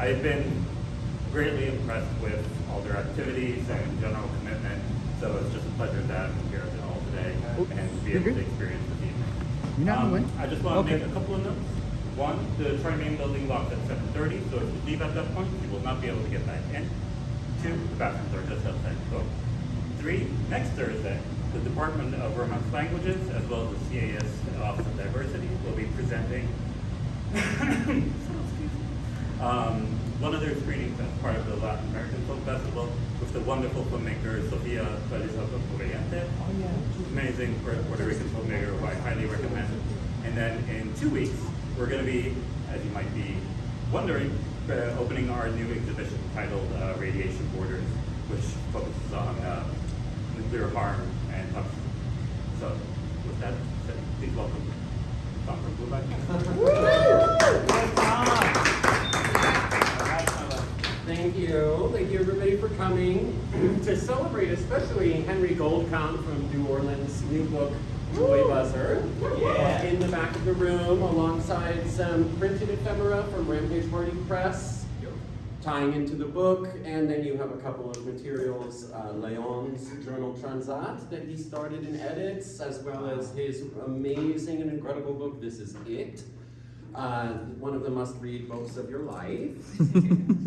I've been greatly impressed with all their activities and general commitment, so it's just a pleasure to have you here all today and to be able to experience this evening. You're not away? I just want to make a couple of notes. One, the Tri-Main building locks at 7:30, so if you leave at that point, you will not be able to get back in. Two, the bathrooms are just outside the door. Three, next Thursday, the Department of Romance Languages, as well as the CAS Office of Diversity, will be presenting one of their screenings as part of the Latin American Film Festival with the wonderful filmmaker Sofia Corriente. Amazing Puerto Rican filmmaker who I highly recommend. And then in 2 weeks, we're going to be, as you might be wondering, opening our new exhibition titled Radiation Borders, which focuses on nuclear harm and toxicity. So with that said, please welcome Thom Eichelberger-Young. Thank you. Thank you everybody for coming to celebrate, especially Henry Goldkamp from New Orleans' new book, Joy Buzzer. Yeah. In the back of the room, alongside some printed ephemera from Rampage Party Press, tying into the book, and then you have a couple of materials, Léon's Journal Transat that he started and edits, as well as his amazing and incredible book, This Is It. One of the must-read books of your life.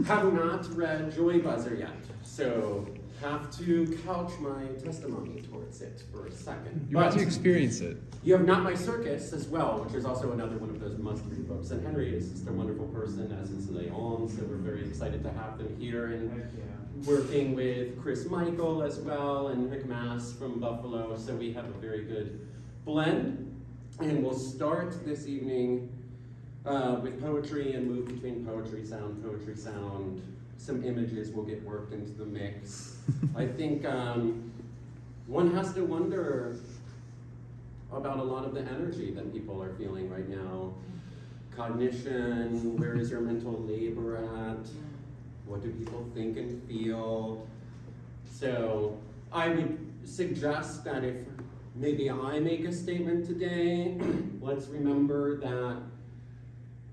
Have not read Joy Buzzer yet, so have to couch my testimony towards it for a second. You have to experience it. You have Not My Circus as well, which is also another one of those must-read books. And Henry is just a wonderful person, as is Léon, so we're very excited to have them here. And working with Chris Michael as well, and Rick Mass from Buffalo, so we have a very good blend. And we'll start this evening with poetry and move between poetry sound. Some images will get worked into the mix. I think one has to wonder about a lot of the energy that people are feeling right now. Cognition, where is your mental labor at? What do people think and feel? So I would suggest that if maybe I make a statement today, let's remember that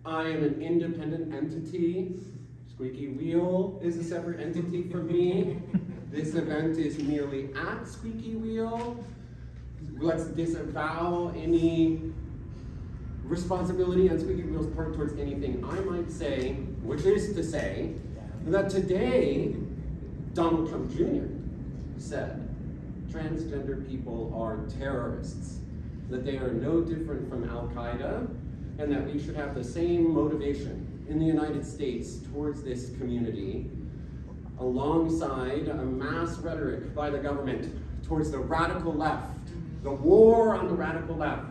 I am an independent entity. Squeaky Wheel is a separate entity for me. This event is merely at Squeaky Wheel. Let's disavow any responsibility on Squeaky Wheel's part towards anything I might say, which is to say that today, Donald Trump Jr. said transgender people are terrorists, that they are no different from Al-Qaeda, and that we should have the same motivation in the United States towards this community, alongside a mass rhetoric by the government towards the radical left, the war on the radical left.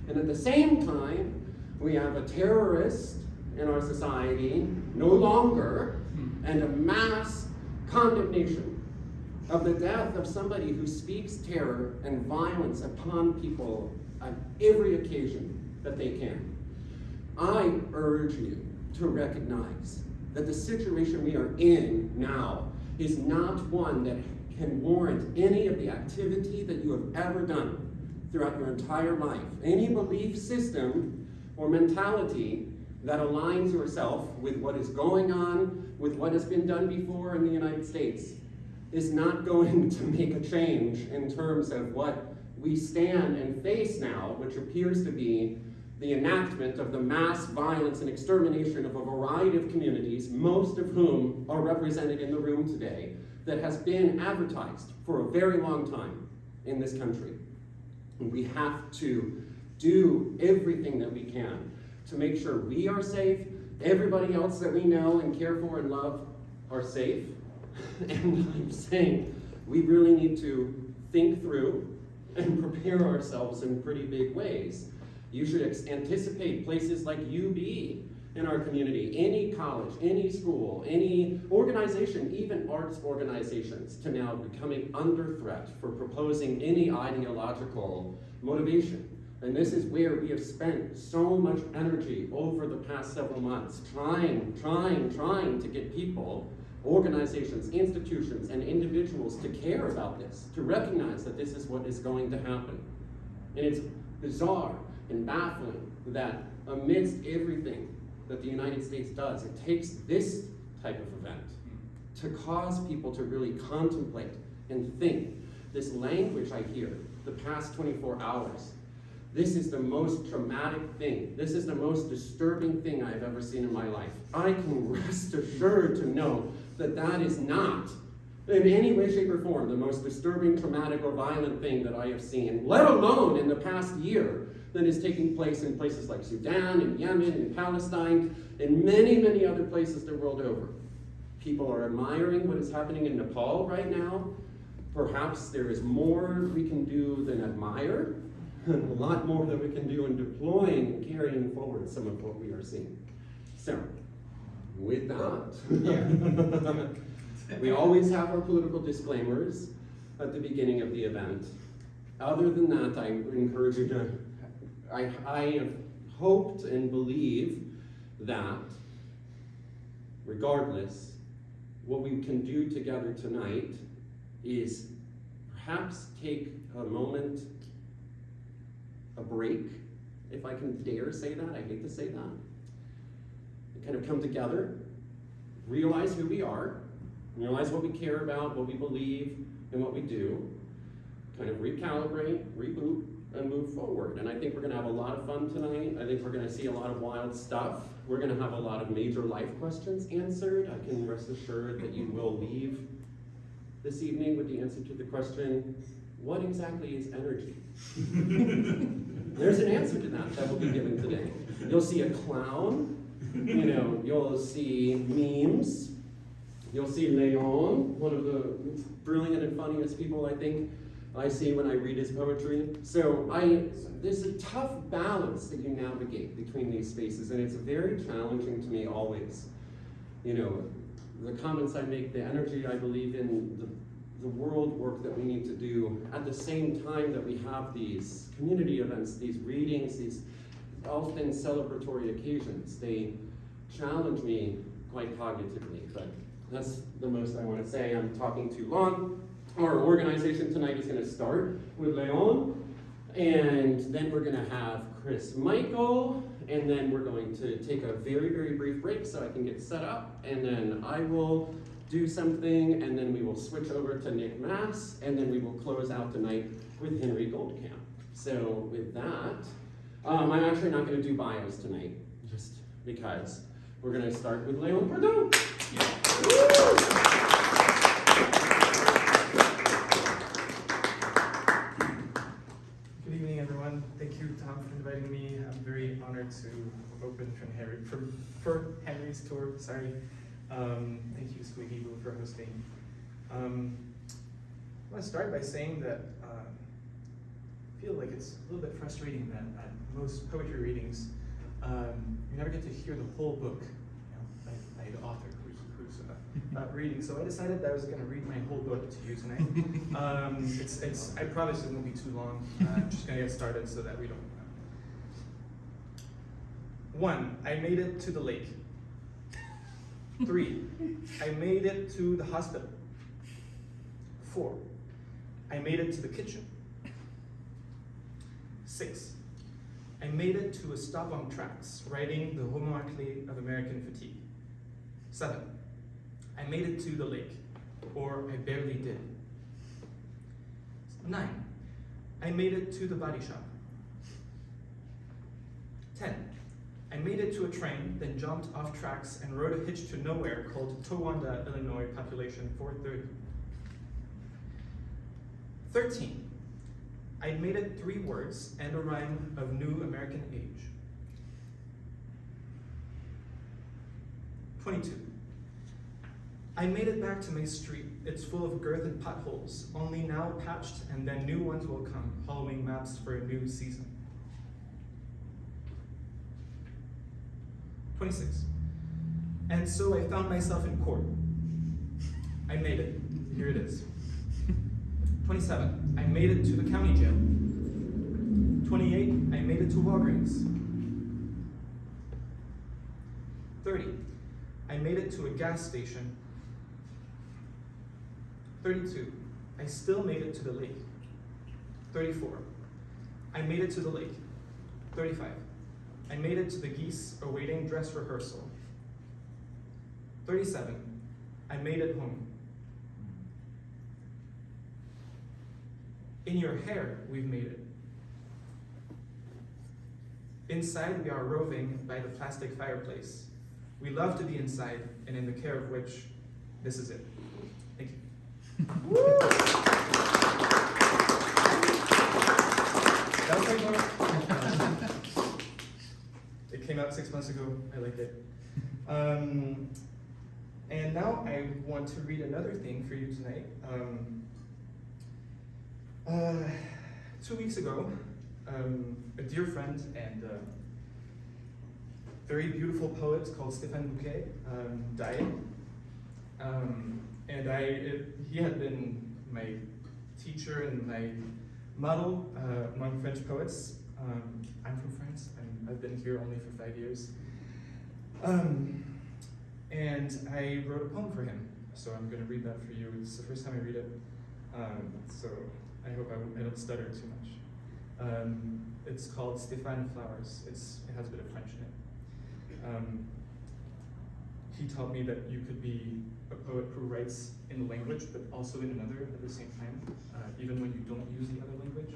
And at the same time, we have a terrorist in our society, no longer, and a mass condemnation of the death of somebody who speaks terror and violence upon people on every occasion that they can. I urge you to recognize that the situation we are in now is not one that can warrant any of the activity that you have ever done throughout your entire life. Any belief system or mentality that aligns yourself with what is going on, with what has been done before in the United States, is not going to make a change in terms of what we stand and face now, which appears to be the enactment of the mass violence and extermination of a variety of communities, most of whom are represented in the room today, that has been advertised for a very long time in this country. And we have to do everything that we can to make sure we are safe, everybody else that we know and care for and love are safe. And I'm saying we really need to think through and prepare ourselves in pretty big ways. You should anticipate places like UB in our community, any college, any school, any organization, even arts organizations, to now becoming under threat for proposing any ideological motivation. And this is where we have spent so much energy over the past several months, trying to get people, organizations, institutions, and individuals to care about this, to recognize that this is what is going to happen. And it's bizarre and baffling that amidst everything that the United States does. It takes this type of event to cause people to really contemplate and think. This language I hear the past 24 hours, this is the most traumatic thing. This is the most disturbing thing I've ever seen in my life. I can rest assured to know that that is not, in any way, shape, or form, the most disturbing, traumatic, or violent thing that I have seen, let alone in the past year, that is taking place in places like Sudan, and Yemen, and Palestine, and many, many other places the world over. People are admiring what is happening in Nepal right now. Perhaps there is more we can do than admire, and a lot more that we can do in deploying and carrying forward some of what we are seeing. So, with that, we always have our political disclaimers at the beginning of the event. Other than that, I encourage you to, I have hoped and believe that, regardless, what we can do together tonight is perhaps take a moment, a break, if I can dare say that. I hate to say that. And kind of come together, realize who we are, realize what we care about, what we believe, and what we do, kind of recalibrate, reboot, and move forward. And I think we're going to have a lot of fun tonight. I think we're going to see a lot of wild stuff. We're going to have a lot of major life questions answered. I can rest assured that you will leave this evening with the answer to the question, what exactly is energy? There's an answer to that will be given today. You'll see a clown, you'll see memes, you'll see Léon, one of the brilliant and funniest people I think I see when I read his poetry. So there's a tough balance that you navigate between these spaces, and it's very challenging to me always. The comments I make, the energy I believe in, the world work that we need to do, at the same time that we have these community events, these readings, these often celebratory occasions. They challenge me quite cognitively, but that's the most I want to say. I'm talking too long. Our organization tonight is going to start with Léon, and then we're going to have Chris Michael, and then we're going to take a very, very brief break so I can get set up, and then I will do something, and then we will switch over to Nick Mass, and then we will close out the night with Henry Goldkamp. So with that, I'm actually not going to do bios tonight, just because we're going to start with Léon Pradeau. Good evening, everyone. Thank you, Tom, for inviting me. I'm very honored to open for Henry's tour. Sorry. Thank you, Squeaky, for hosting. I want to start by saying that I feel like it's a little bit frustrating that at most poetry readings, you never get to hear the whole book by the author who's reading. So I decided that I was going to read my whole book to you tonight. I promise it won't be too long. I'm just going to get started so that we don't. 1, I made it to the lake. 3, I made it to the hospital. 4, I made it to the kitchen. 6, I made it to a stop on tracks, writing the Homo Aclé of American Fatigue. 7, I made it to the lake, or I barely did. 9, I made it to the body shop. 10, I made it to a train, then jumped off tracks and rode a hitch to nowhere called Towanda, Illinois, population 430. 13, I made it 3 words and a rhyme of new American age. 22, I made it back to my street. It's full of girth and potholes, only now patched, and then new ones will come, hollowing maps for a new season. 26, and so I found myself in court. I made it. Here it is. 27, I made it to the county jail. 28, I made it to Walgreens. 30, I made it to a gas station. 32, I still made it to the lake. 34, I made it to the lake. 35, I made it to the geese awaiting dress rehearsal. 37. I made it home. In your hair, we've made it. Inside, we are roving by the plastic fireplace. We love to be inside, and in the care of which, this is it. Thank you. That was my book. It came out 6 months ago. I like it. And now I want to read another thing for you tonight. 2 weeks ago, a dear friend and very beautiful poet called Stéphane Bouquet died. He had been my teacher and my model among French poets. I'm from France, and I've been here only for 5 years. And I wrote a poem for him, so I'm going to read that for you. It's the first time I read it, so I hope I don't stutter too much. It's called Stéphane Flowers. It has a bit of French in it. He taught me that you could be a poet who writes in the language, but also in another at the same time, even when you don't use the other language.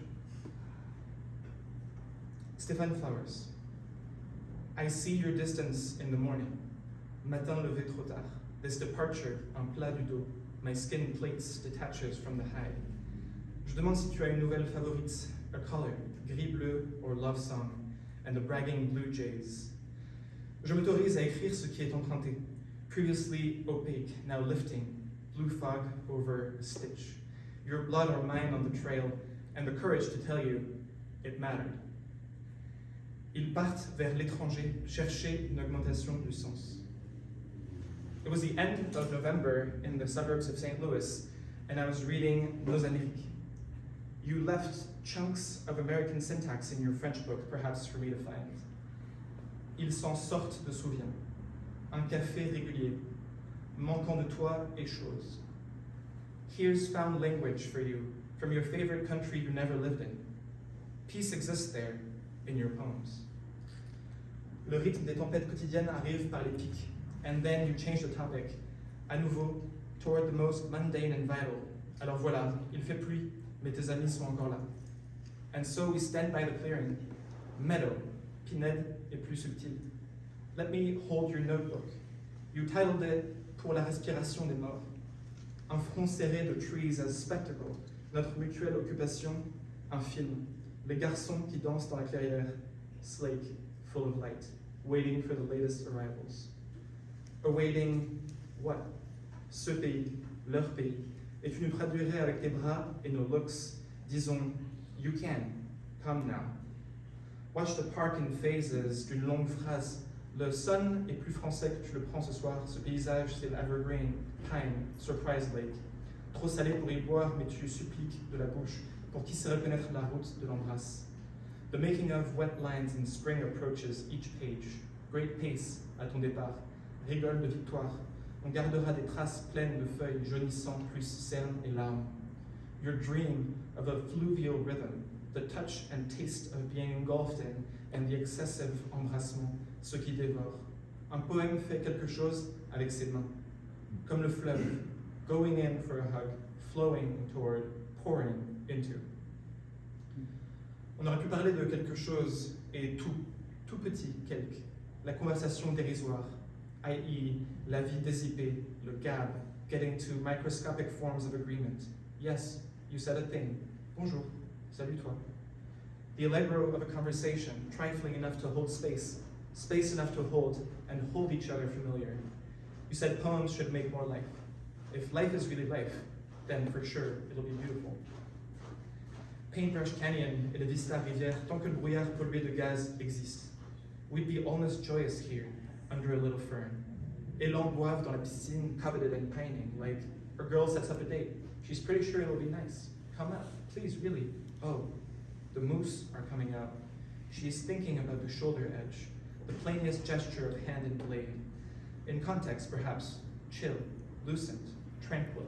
Stéphane Flowers. I see your distance in the morning. Matin levé trop tard. This departure en plat du dos. My skin plates detaches from the hide. Je demande si tu as une nouvelle favorite, a color, gris bleu or love song, and the bragging blue jays. Je m'autorise à écrire ce qui est emprunté. Previously opaque, now lifting, blue fog over a stitch. Your blood or mine on the trail, and the courage to tell you it mattered. Ils partent vers l'étranger, chercher une augmentation du sens. It was the end of November in the suburbs of St. Louis, and I was reading Nos Amériques. You left chunks of American syntax in your French book, perhaps for me to find. Ils s'en sortent de souviens. Un café régulier, manquant de toi et choses. Here's found language for you, from your favorite country you never lived in. Peace exists there, in your poems. Le rythme des tempêtes quotidiennes arrive par les pics, and then you change the topic, à nouveau, toward the most mundane and vital. Alors voilà, il fait pluie, mais tes amis sont encore là. And so we stand by the clearing, meadow, pinède et plus subtil. Let me hold your notebook. You titled it Pour la respiration des morts. Un front serré de trees as spectacle, notre mutuelle occupation, un film. Les garçons qui dansent dans la clairière, slake, full of light, waiting for the latest arrivals. Awaiting what? Ce pays, leur pays. Et tu nous traduirais avec tes bras et nos looks, disons, you can, come now. Watch the park in phases d'une longue phrase. Le sun est plus français que tu le prends ce soir. Ce paysage, c'est l'Evergreen, Pine, Surprise Lake. Trop salé pour y boire, mais tu suppliques de la bouche. Pour qui sait reconnaître la route de l'embrasse. The making of wet lines in spring approaches each page. Great pace à ton départ. Rigole de victoire. On gardera des traces pleines de feuilles jaunissant plus cernes et larmes. Your dream of a fluvial rhythm. The touch and taste of being engulfed in, and the excessive embrassement, ce qui dévore. Un poème fait quelque chose avec ses mains. Comme le fleuve, going in for a hug, flowing toward, pouring into. On aurait pu parler de quelque chose et tout petit quelque. La conversation dérisoire, i.e. la vie dissipée, le gab, getting to microscopic forms of agreement. Yes, you said a thing. Bonjour. Salut toi. The allegro of a conversation, trifling enough to hold space, space enough to hold, and hold each other familiar. You said poems should make more life. If life is really life, then for sure it'll be beautiful. Paintbrush Canyon et le Vista Rivière, tant que le brouillard pollué de gaz existe. We'd be almost joyous here, under a little fern. Élans boivent dans la piscine, coveted and pining, like a girl sets up a date. She's pretty sure it'll be nice. Come out, please, really. Oh, the moose are coming out. She's thinking about the shoulder edge, the plainest gesture of hand and blade. In context, perhaps, chill, lucent, tranquil.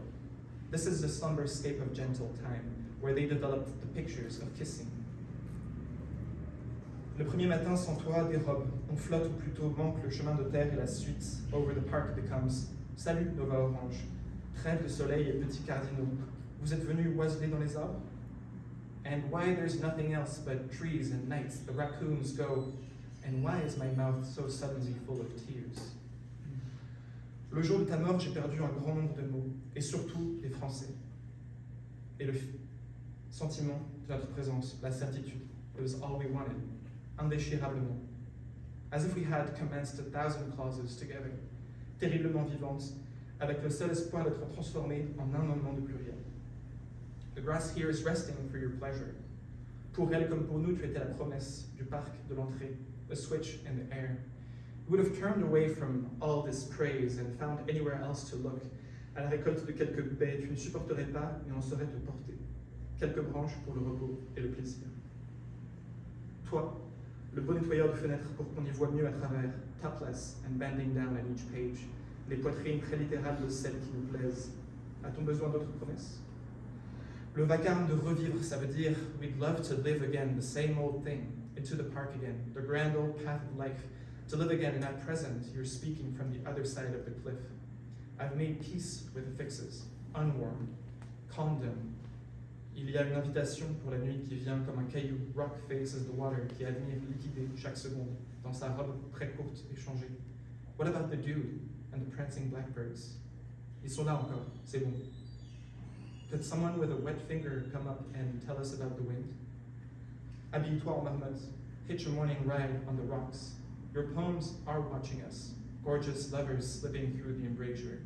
This is the slumberscape of gentle time, where they developed the pictures of kissing. Le premier matin sans toit dérobe, on flotte ou plutôt manque le chemin de terre et la suite. Over the park becomes. Salut Nova Orange. Trêve de soleil et petits cardinaux. Vous êtes venus oiseler dans les arbres? And why there's nothing else but trees and nights, the raccoons go. And why is my mouth so suddenly full of tears? Le jour de ta mort, j'ai perdu un grand nombre de mots, et surtout des Français. Et le sentiment de notre présence, la certitude, it was all we wanted, indéchirablement. As if we had commenced 1,000 clauses together, terriblement vivantes, avec le seul espoir d'être transformées en un moment de pluriel. The grass here is resting for your pleasure. Pour elle comme pour nous, tu étais la promesse du parc de l'entrée, a switch in the air. We would have turned away from all this praise and found anywhere else to look. À la récolte de quelques baies, tu ne supporterais pas, mais on saurait te porter. Quelques branches pour le repos et le plaisir. Toi, le beau nettoyeur de fenêtres pour qu'on y voit mieux à travers, topless and bending down at each page, les poitrines très littérales de celles qui nous plaisent. A-t-on besoin d'autres promesses? Le vacarme de revivre, ça veut dire we'd love to live again the same old thing, into the park again, the grand old path of life, to live again in that present you're speaking from the other side of the cliff. I've made peace with the fixes, unwarmed, calmed them. Il y a une invitation pour la nuit qui vient comme un caillou, rock faces the water, qui admire liquider chaque seconde dans sa robe très courte et changée. What about the dude and the prancing blackbirds? Ils sont là encore, c'est bon. Could someone with a wet finger come up and tell us about the wind? Habille-toi en marmotte, hitch a morning ride on the rocks. Your poems are watching us, gorgeous lovers slipping through the embrasure,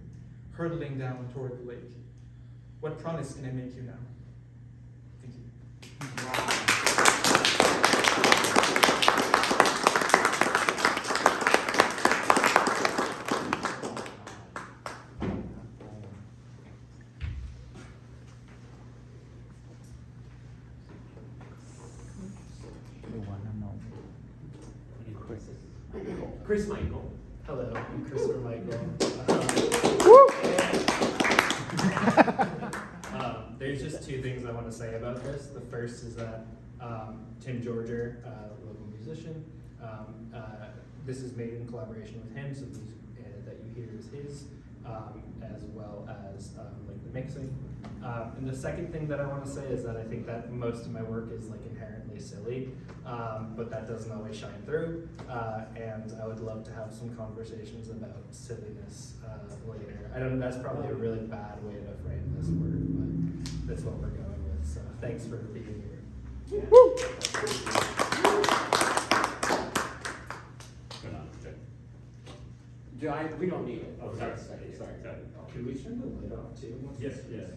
hurtling down toward the lake. What promise can I make you now? Thank you. Chris Michael. Hello, I'm Christopher Michael. There's just two things I want to say about this. The first is that Tim Georger, local musician, this is made in collaboration with him, so the music that you hear is his, as well as like the mixing. And the second thing that I want to say is that I think that most of my work is like inherently silly, but that doesn't always shine through. And I would love to have some conversations about silliness later. I don't know, that's probably a really bad way to frame this work, but that's what we're going with. So thanks for being here. Yeah. We don't need it. Oh, sorry. Sorry. Sorry. Can we turn the lid off too? Yes, yes.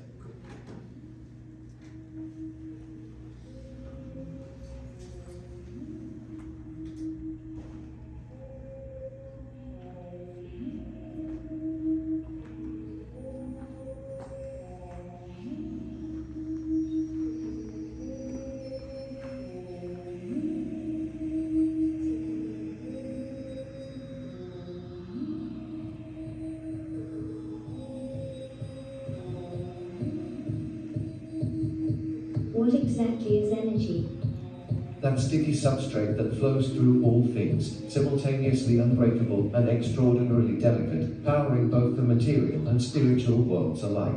What exactly is energy? That sticky substrate that flows through all things, simultaneously unbreakable and extraordinarily delicate, powering both the material and spiritual worlds alike.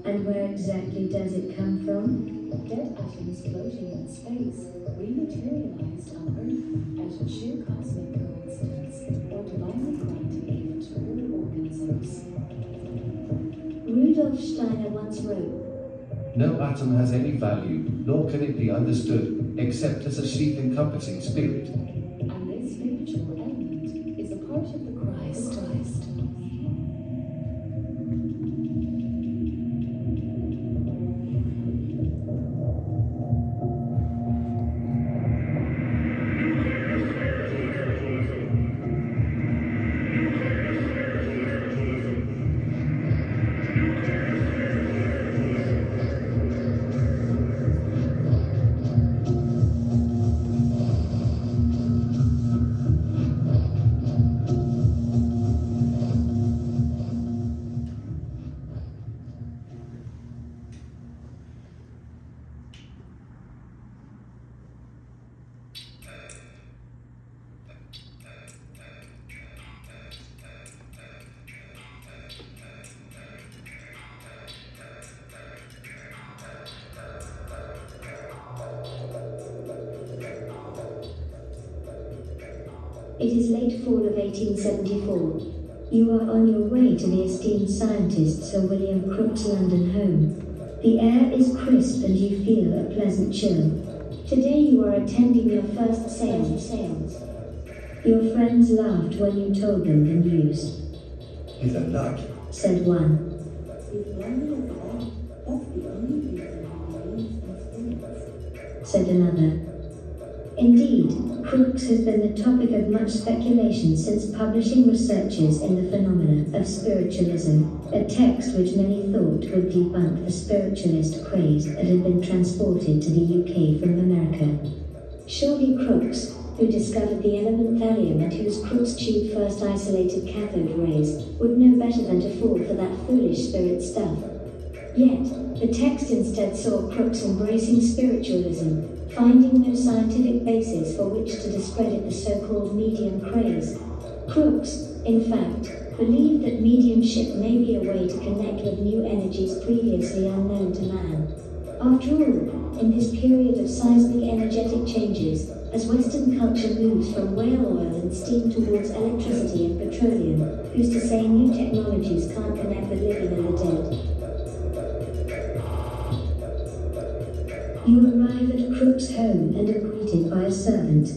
And where exactly does it come from? Dead atoms floating in space, rematerialized on Earth at sheer cosmic coincidence, or divinely granted gift to all organisms. Rudolf Steiner once wrote, No atom has any value, nor can it be understood, except as a sheath-encompassing spirit. And this spiritual element is a part of the Christ. It is late fall of 1874. You are on your way to the esteemed scientist Sir William Crookes' London home. The air is crisp and you feel a pleasant chill. Today you are attending your first seance. Your friends laughed when you told them the news. He's a nut. Said one. Said another. Indeed, Crookes has been the topic of much speculation since publishing researches in the phenomena of spiritualism, a text which many thought would debunk the spiritualist craze that had been transported to the UK from America. Surely Crookes, who discovered the element thallium and whose Crookes tube first isolated cathode rays, would know better than to fall for that foolish spirit stuff. Yet, the text instead saw Crookes embracing spiritualism, finding no scientific basis for which to discredit the so-called medium craze. Crookes, in fact, believed that mediumship may be a way to connect with new energies previously unknown to man. After all, in this period of seismic energetic changes, as Western culture moves from whale oil and steam towards electricity and petroleum, who's to say new technologies can't connect the living and the dead? You arrive at Crookes' home and are greeted by a servant.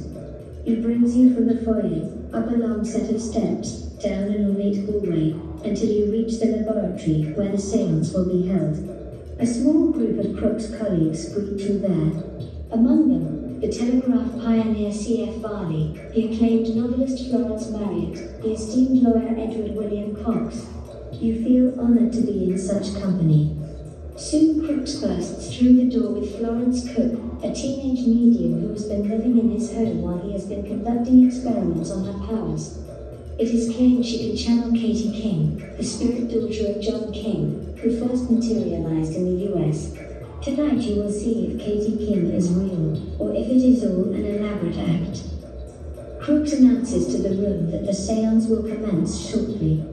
He brings you from the foyer, up a long set of steps, down an ornate hallway, until you reach the laboratory where the seance will be held. A small group of Crookes' colleagues greet you there. Among them, the telegraph pioneer C.F. Varley, the acclaimed novelist Florence Marryat, the esteemed lawyer Edward William Cox. You feel honoured to be in such company. Soon Crookes bursts through the door with Florence Cook, a teenage medium who has been living in his home while he has been conducting experiments on her powers. It is claimed she can channel Katie King, the spirit daughter of John King, who first materialized in the US. Tonight you will see if Katie King is real, or if it is all an elaborate act. Crookes announces to the room that the seance will commence shortly.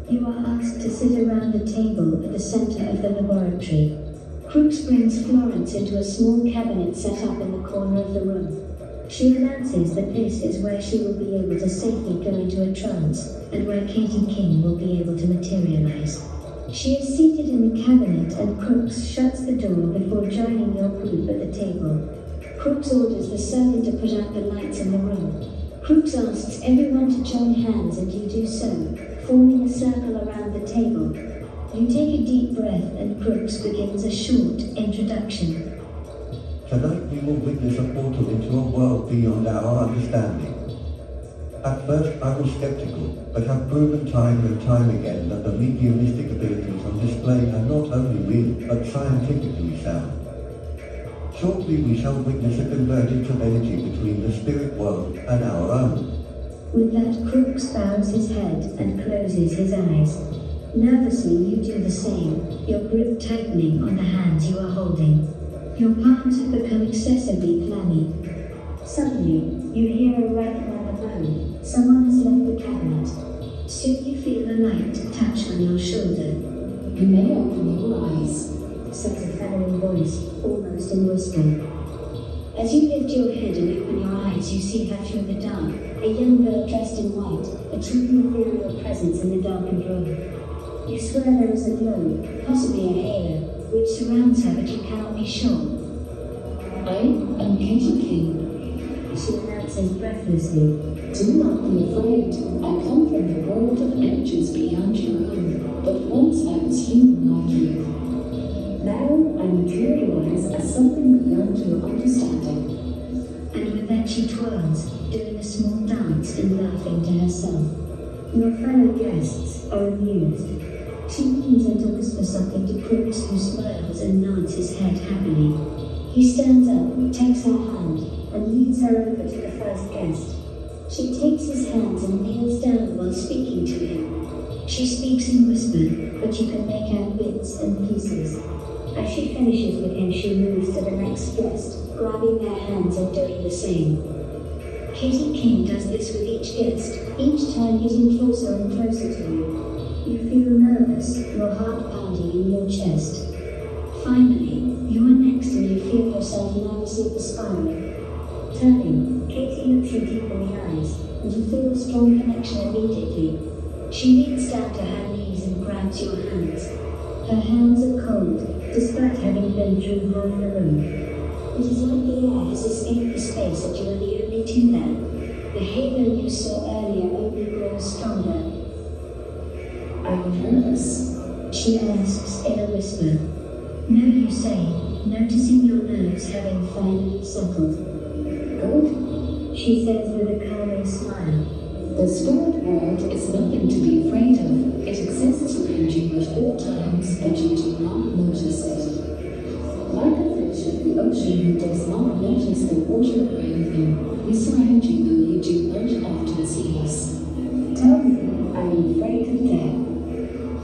You are asked to sit around a table at the center of the laboratory. Crookes brings Florence into a small cabinet set up in the corner of the room. She announces that this is where she will be able to safely go into a trance, and where Katie King will be able to materialize. She is seated in the cabinet and Crookes shuts the door before joining your group at the table. Crookes orders the servant to put out the lights in the room. Crookes asks everyone to join hands and you do so, forming a circle around the table. You take a deep breath and Crookes begins a short introduction. Tonight we will witness a portal into a world beyond our understanding. At first I was skeptical, but have proven time and time again that the mediumistic abilities on display are not only real, but scientifically sound. Shortly we shall witness a convergence of energy between the spirit world and our own. With that, Crookes bows his head and closes his eyes. Nervously, you do the same, your grip tightening on the hands you are holding. Your palms have become excessively clammy. Suddenly, you hear a rattle on the phone. Someone has left the cabinet. Soon you feel a light touch on your shoulder. You may open your eyes. Says a feminine voice, almost in whisper. As you lift your head and open your eyes, you see her through the dark, a young girl dressed in white, a truly ethereal presence in the darkened room. You swear there is a glow, possibly a halo, which surrounds her, but you cannot be sure. I am Katie King. She announces breathlessly. Do not be afraid. I come from the world of energies beyond your own, but once I was human like you. Now I materialize as something beyond your understanding. And with that she twirls, doing a small dance and laughing to herself. Your fellow guests are amused. She leans in to whisper something to Crookes, who smiles and nods his head happily. He stands up, takes her hand, and leads her over to the first guest. She takes his hands and kneels down while speaking to him. She speaks in whisper, but you can make out bits and pieces. As she finishes with him, she moves to the next guest, grabbing their hands and doing the same. Katie King does this with each guest, each time getting closer and closer to you. You feel nervous, your heart pounding in your chest. Finally, you are next and you feel yourself nervously perspiring. Turning, Katie looks you deep in the eyes, and you feel a strong connection immediately. She leans down to her knees and grabs your hands. Her hands are cold, despite having been through half the room. It is like the air has escaped the space and you are the only two there. The halo you saw earlier only grows stronger. Are you nervous? She asks in a whisper. No, you say, noticing your nerves having finally settled. Good. She says with a calming smile. The spirit world is nothing to be afraid of. It exists around you at all times, but you do not notice it. Like a fish of the ocean who does not notice the water around them, you surround you though you do not often see us. Tell me, are you afraid of death?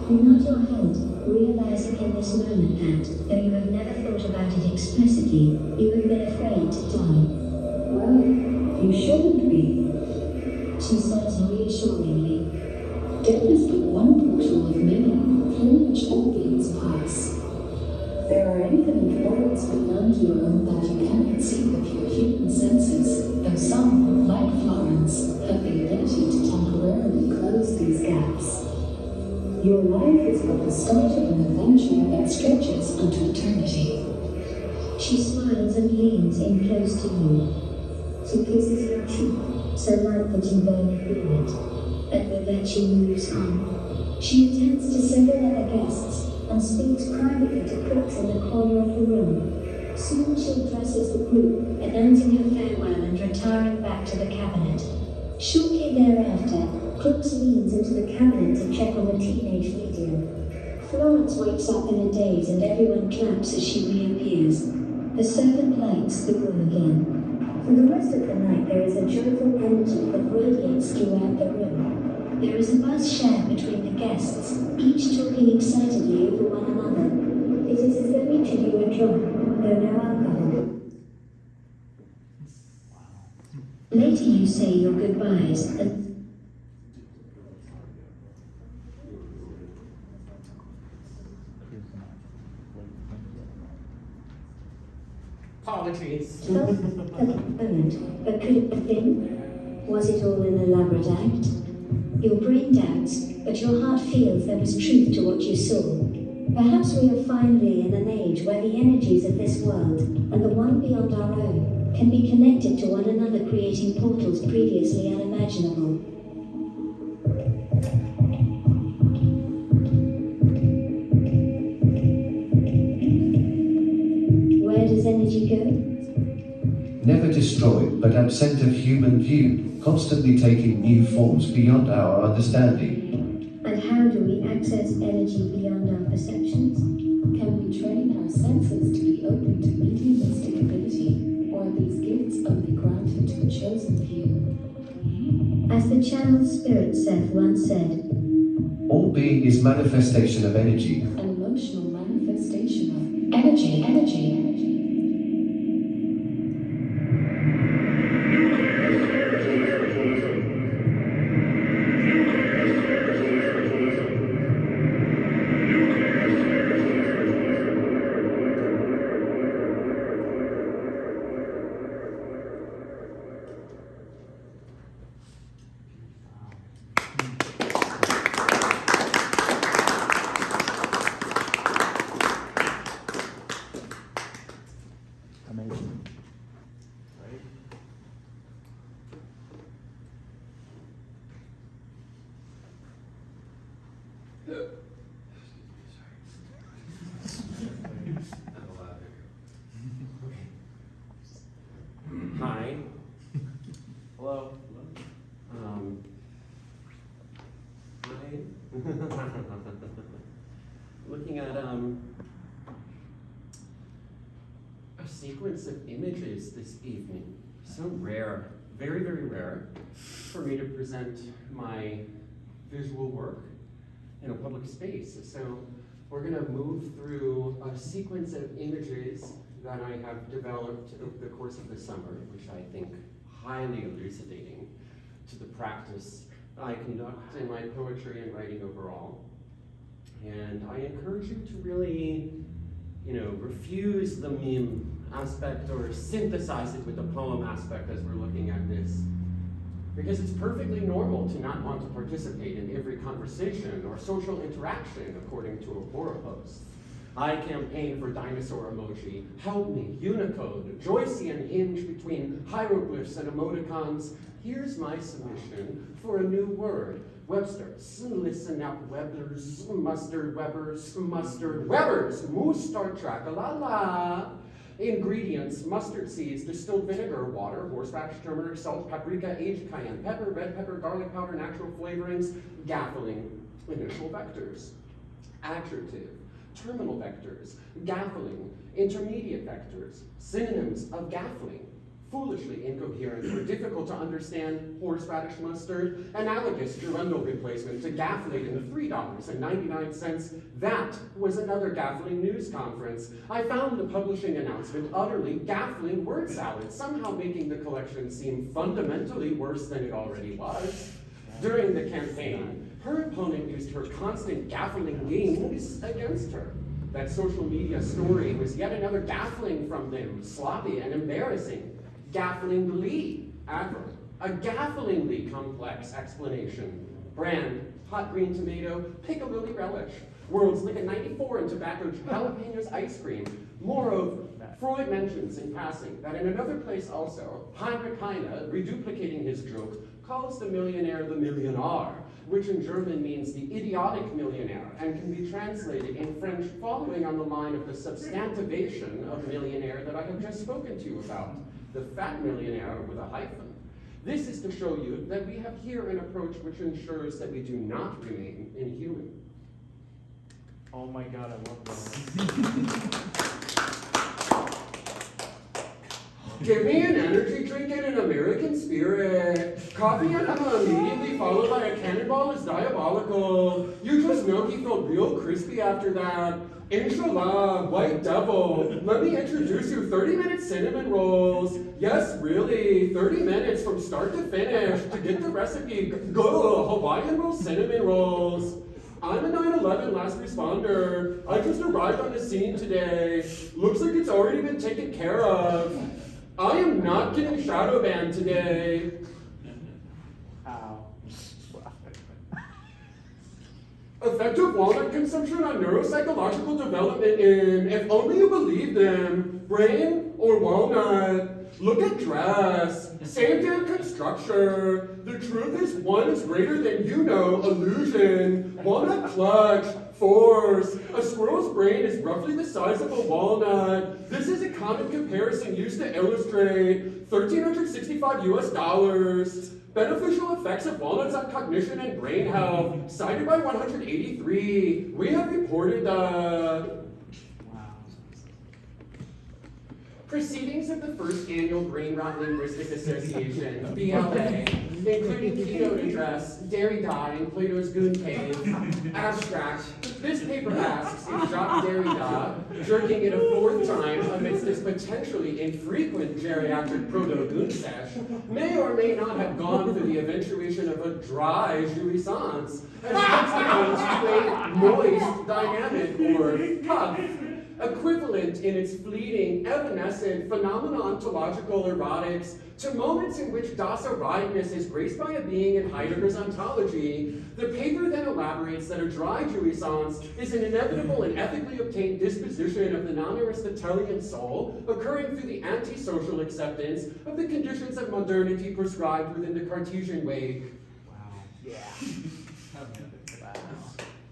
You nod your head, realizing in this moment that, though you have never thought about it explicitly, you have been afraid to die. Well, you shouldn't be. She says reassuringly. Death is but one portal of many through which all beings pass. There are infinite worlds beyond your own that you cannot see with your human senses, though some, like Florence, have the ability to temporarily close these gaps. Your life is but the start of an adventure that stretches unto eternity. She smiles and leans in close to you. She kisses your cheek, so light that you barely feel it, and with that she moves on. She attends to several other guests and speaks privately to crooks in the corner of the room. Soon she addresses the group, announcing her farewell and retiring back to the cabinet. Shortly thereafter, Crooks leans into the cabinet to check on the teenage medium. Florence wakes up in a daze and everyone claps as she reappears. The servant lights the room again. For the rest of the night, there is a joyful energy that radiates throughout the room. There is a buzz shared between the guests, each talking excitedly over one another. It is as though each of you are drunk, though no alcohol. Later you say your goodbyes and Apologies. felt at the moment, but could it have been? Was it all an elaborate act? Your brain doubts, but your heart feels there was truth to what you saw. Perhaps we are finally in an age where the energies of this world, and the one beyond our own, can be connected to one another, creating portals previously unimaginable. Where does energy go? Never destroyed, but absent of human view, constantly taking new forms beyond our understanding. And how do we access energy beyond our perceptions? Can we train our senses to be open to mediumistic ability, or are these gifts only granted to a chosen few? As the channeled spirit Seth once said, All being is manifestation of energy. An emotional manifestation of energy. Amazing. Hi. Hello. Hi. Looking at a sequence of images this evening. So rare, very, very rare for me to present my visual work in a public space. So we're gonna move through a sequence of images that I have developed over the course of the summer, which I think highly elucidating to the practice I conduct in my poetry and writing overall. And I encourage you to really, refuse the meme aspect or synthesize it with the poem aspect as we're looking at this because it's perfectly normal to not want to participate in every conversation or social interaction, according to a Quora post. I campaign for dinosaur emoji, help me, Unicode, Joycean hinge between hieroglyphs and emoticons. Here's my submission for a new word. Webster's, listen up, Webbers, mustard Webbers, moose Star Trek, la la. Ingredients, mustard seeds, distilled vinegar, water, horseradish, turmeric, salt, paprika, aged cayenne pepper, red pepper, garlic powder, natural flavorings, gaffling. Initial vectors. Adjective, terminal vectors, gaffling, intermediate vectors, synonyms of gaffling. Foolishly incoherent or difficult to understand, horseradish mustard, analogous gerundal replacement to gaffling $3.99. That was another gaffling news conference. I found the publishing announcement utterly gaffling word salad, somehow making the collection seem fundamentally worse than it already was. During the campaign, her opponent used her constant gaffling games against her. That social media story was yet another gaffling from them, sloppy and embarrassing. Gafflingly, adverb, a gafflingly complex explanation. Brand, hot green tomato, piccalilli relish. World's Liquid 94 and tobacco jalapenos ice cream. Moreover, Freud mentions in passing that in another place also, Heinrich Heine, reduplicating his joke, calls the millionaire the millionaire, which in German means the idiotic millionaire and can be translated in French following on the line of the substantivation of millionaire that I have just spoken to you about. The fat millionaire with a hyphen. This is to show you that we have here an approach which ensures that we do not remain inhuman. Oh my God, I love that. Give me an energy drink and an American spirit. Coffee and Emma immediately followed by a cannonball is diabolical. You just know he felt real crispy after that. Inshallah, white devil. Let me introduce you 30-minute cinnamon rolls. Yes, really, 30 minutes from start to finish to get the recipe. Go, Hawaiian roll cinnamon rolls. I'm a 9/11 last responder. I just arrived on the scene today. Looks like it's already been taken care of. I am not getting shadow banned today. Effective walnut consumption on neuropsychological development in, if only you believe them, brain or walnut. Look at dress, same damn construction. The truth is one is greater than you know, illusion. Walnut clutch, force. A squirrel's brain is roughly the size of a walnut. This is a common comparison used to illustrate $1,365 US. Beneficial effects of walnuts on cognition and brain health, cited by 183. We have reported the proceedings of the first annual Brain Rot Linguistic Association, BLA, including keynote address, Derrida in Plato's Goon Cave, abstract. This paper asks if Jacques Derrida, jerking it a fourth time amidst this potentially infrequent geriatric proto-goon sesh, may or may not have gone through the eventuation of a dry jouissance, as consequence to a moist dynamic or puff, equivalent in its fleeting, evanescent, phenomenological erotics to moments in which docile rightness is graced by a being in Heidegger's ontology. The paper then elaborates that a dry jouissance is an inevitable and ethically obtained disposition of the non-Aristotelian soul, occurring through the antisocial acceptance of the conditions of modernity prescribed within the Cartesian way. Wow. Yeah.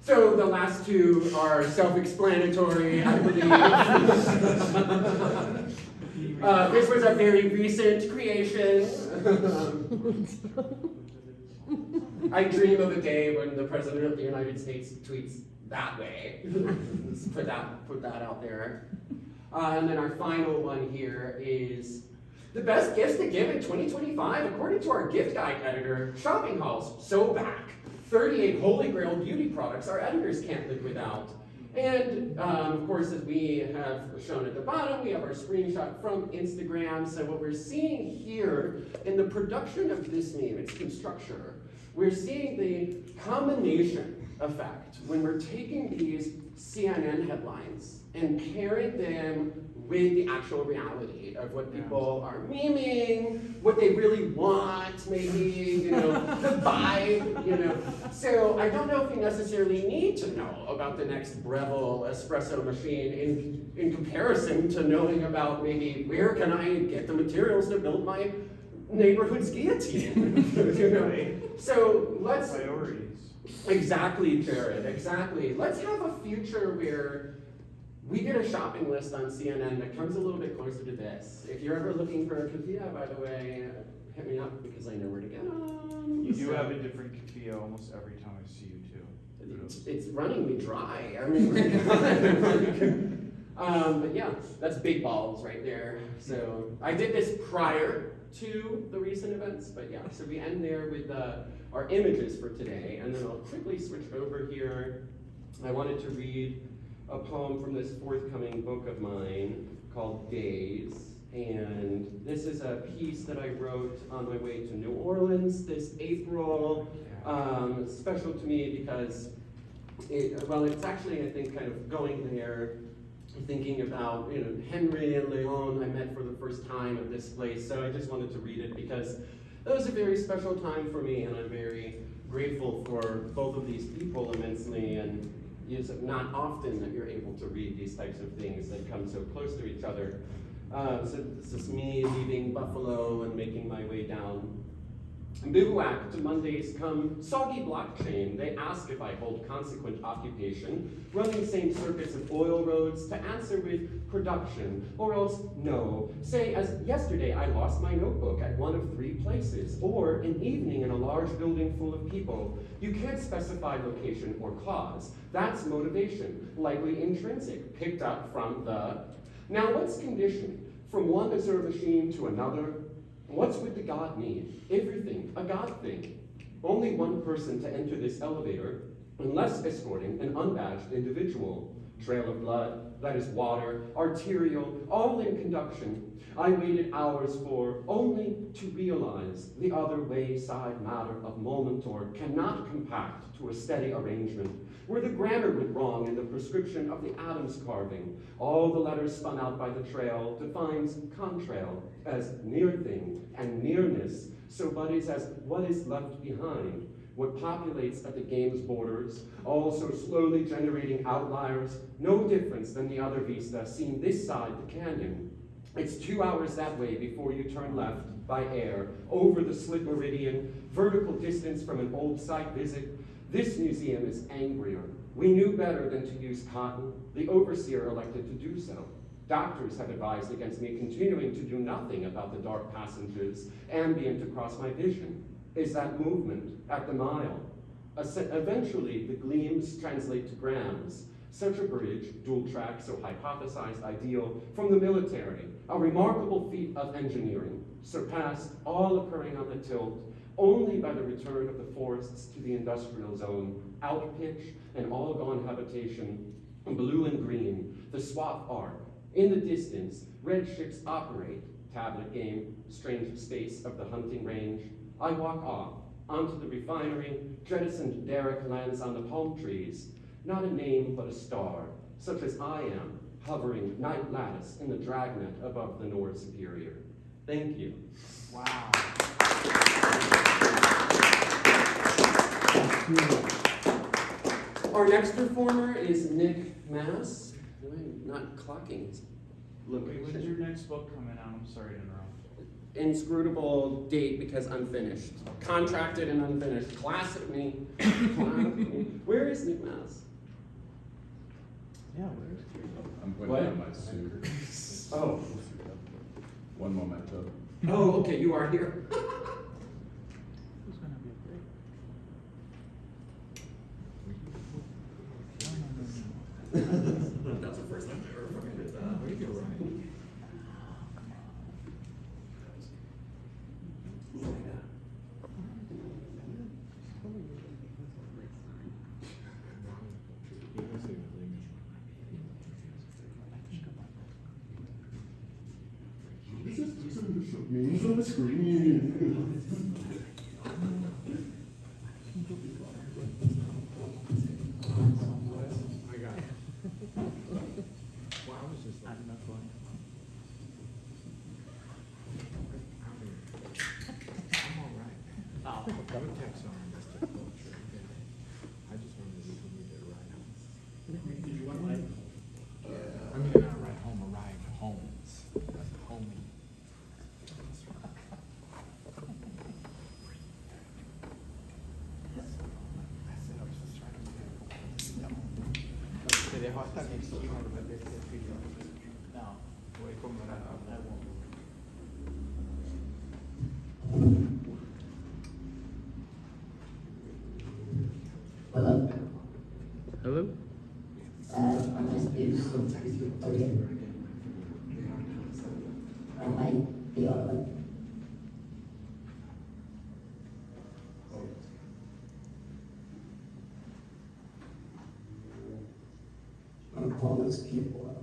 So the last two are self-explanatory, I believe. This was a very recent creation. I dream of a day when the President of the United States tweets that way. Let's put that out there. And then our final one here is the best gifts to give in 2025, according to our gift guide editor, shopping hauls, so back. 38 holy grail beauty products our editors can't live without. And of course, as we have shown at the bottom, we have our screenshot from Instagram. So what we're seeing here in the production of this meme, its constructure, we're seeing the combination effect when we're taking these CNN headlines and pairing them with the actual reality of what people are memeing, what they really want, maybe, the vibe, So I don't know if you necessarily need to know about the next Breville espresso machine in comparison to knowing about maybe where can I get the materials to build my neighborhood's guillotine, So let's... Priorities. Exactly, Jared, exactly. Let's have a future where we get a shopping list on CNN that comes a little bit closer to this. If you're ever looking for a kefia, by the way, hit me up because I know where to get them. You do have a different kefia almost every time I see you too. It's running me dry. But yeah, that's big balls right there. So I did this prior to the recent events, but yeah, so we end there with our images for today, and then I'll quickly switch over here. I wanted to read a poem from this forthcoming book of mine called Days, and this is a piece that I wrote on my way to New Orleans this April. Special to me because it's actually, I think, kind of going there, thinking about, Henry and Léon I met for the first time at this place, so I just wanted to read it because that was a very special time for me, and I'm very grateful for both of these people immensely, and it's not often that you're able to read these types of things that come so close to each other. So this is me leaving Buffalo and making my way down. Bivouac to Mondays come soggy blockchain. They ask if I hold consequent occupation, running same circuits of oil roads to answer with production, or else no. Say as yesterday I lost my notebook at one of 3 places, or an evening in a large building full of people. You can't specify location or cause. That's motivation, likely intrinsic, picked up from the... Now what's conditioned? From one Azure machine to another? What's with the God need? Everything, a God thing. Only one person to enter this elevator, unless escorting an unbadged individual. Trail of blood, that is water, arterial, all in conduction. I waited hours for, only to realize the other wayside matter of momentor cannot compact to a steady arrangement. Where the grammar went wrong in the prescription of the Adams carving, all the letters spun out by the trail defines contrail as near thing and nearness, so buddies as what is left behind, what populates at the game's borders, also slowly generating outliers, no difference than the other vista seen this side the canyon. It's 2 hours that way before you turn left by air, over the slit meridian, vertical distance from an old site visit. This museum is angrier. We knew better than to use cotton. The overseer elected to do so. Doctors have advised against me continuing to do nothing about the dark passages ambient across my vision. Is that movement at the mile? Eventually, the gleams translate to grams. Such a bridge, dual track, so hypothesized ideal, from the military, a remarkable feat of engineering, surpassed, all occurring on the tilt, only by the return of the forests to the industrial zone, outpitch and all-gone habitation, blue and green, the swath arc. In the distance, red ships operate, tablet game, strange space of the hunting range. I walk off, onto the refinery, jettisoned derrick lands on the palm trees. Not a name, but a star, such as I am, hovering night lattice in the dragnet above the Nord Superior. Thank you. Wow. Our next performer is Nick Mass. I'm not clocking his Wait, when's location. your next book coming out? I'm sorry to interrupt. Inscrutable date because unfinished. Contracted and unfinished. Classic me. Where is Nick Mass? Yeah, where's I'm putting What? on my suit. Oh. One momento. Oh, okay, you are here. Who's gonna be great? That's the first time I've ever fucking did that. Where you go, Ryan? He's on the screen. I'm not going. I'm all right. Oh. Don't text on Mr. Culture. I just wanted to read it right home. Did you want light? I mean, not right home, a ride homes. That's homie. I said I was just trying to get. Te dejo hasta que encima de meterse el filo. No. Voy con I won't. Hello? Hello? Okay. I might be all right. I'm calling those people out.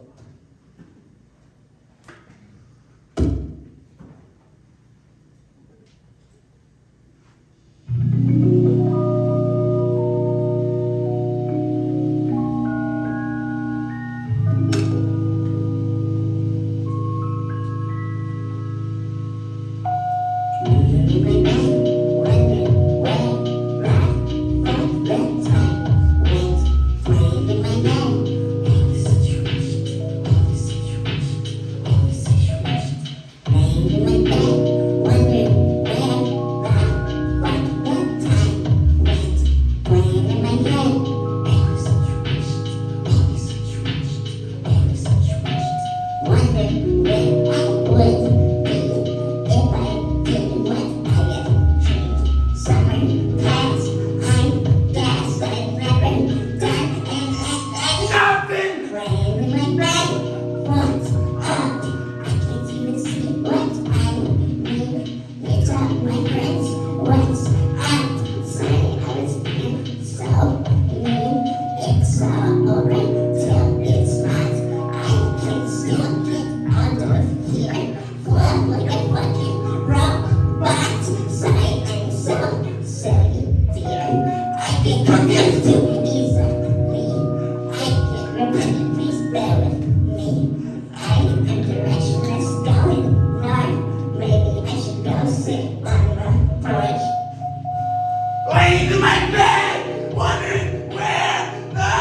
Laying in my bed, wondering where the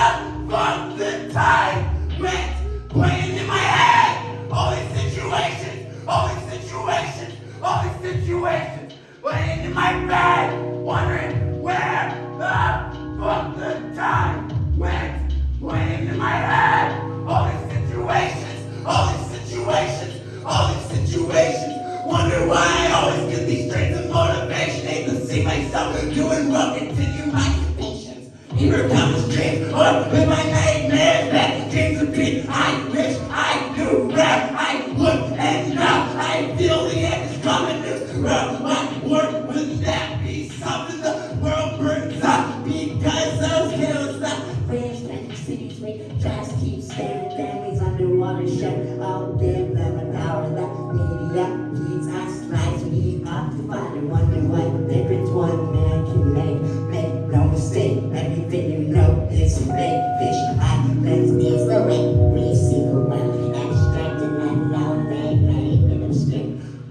fuck the time went. Playing in my head, all these situations, all these situations, all these situations. Laying in my bed, wondering where the fuck the time went. Playing in my head, all these situations, all these situations, all these situations. Wonder why I always get these traits of motivation. Aim to see myself doing wrong, continue my patience. Either comes dreams or with my nightmares that dreams repeat. I wish I knew where I look and now I feel the end is coming. This world, my work, wouldn't that be something? The world burns up because those hills stop. French, Spanish cities, we just keep staring. Families underwater, shut all them power. The media feeds us lies. We have to find and wonder what difference one man can make. Make no mistake, everything you know is fake. Fish eye lens is the way we see the world. Abstract and unknown, they made it obscure.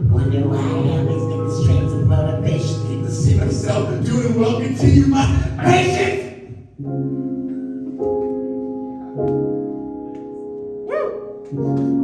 Wonder why I always get the strength of motivation. Need to see myself doing well, continue my patience. Wow.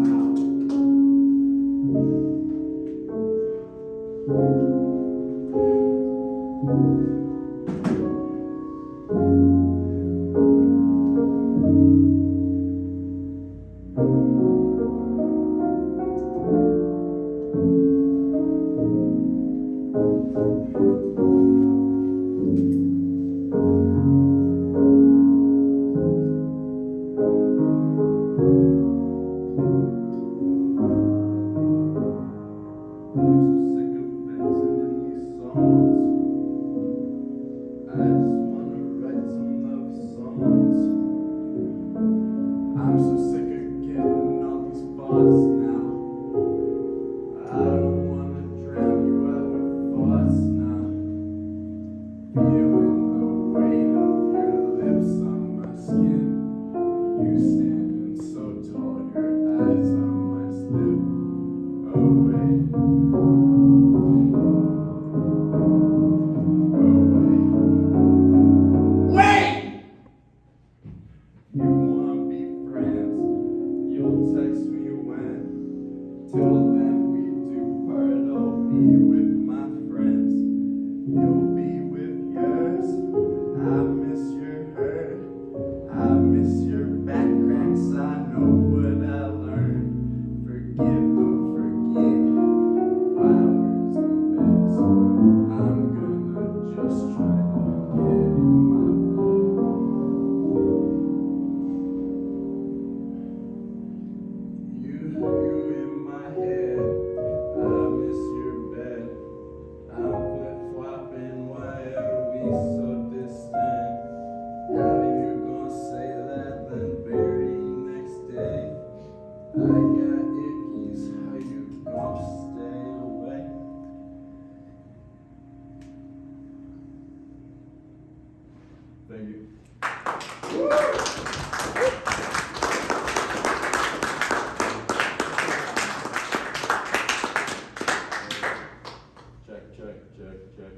Check.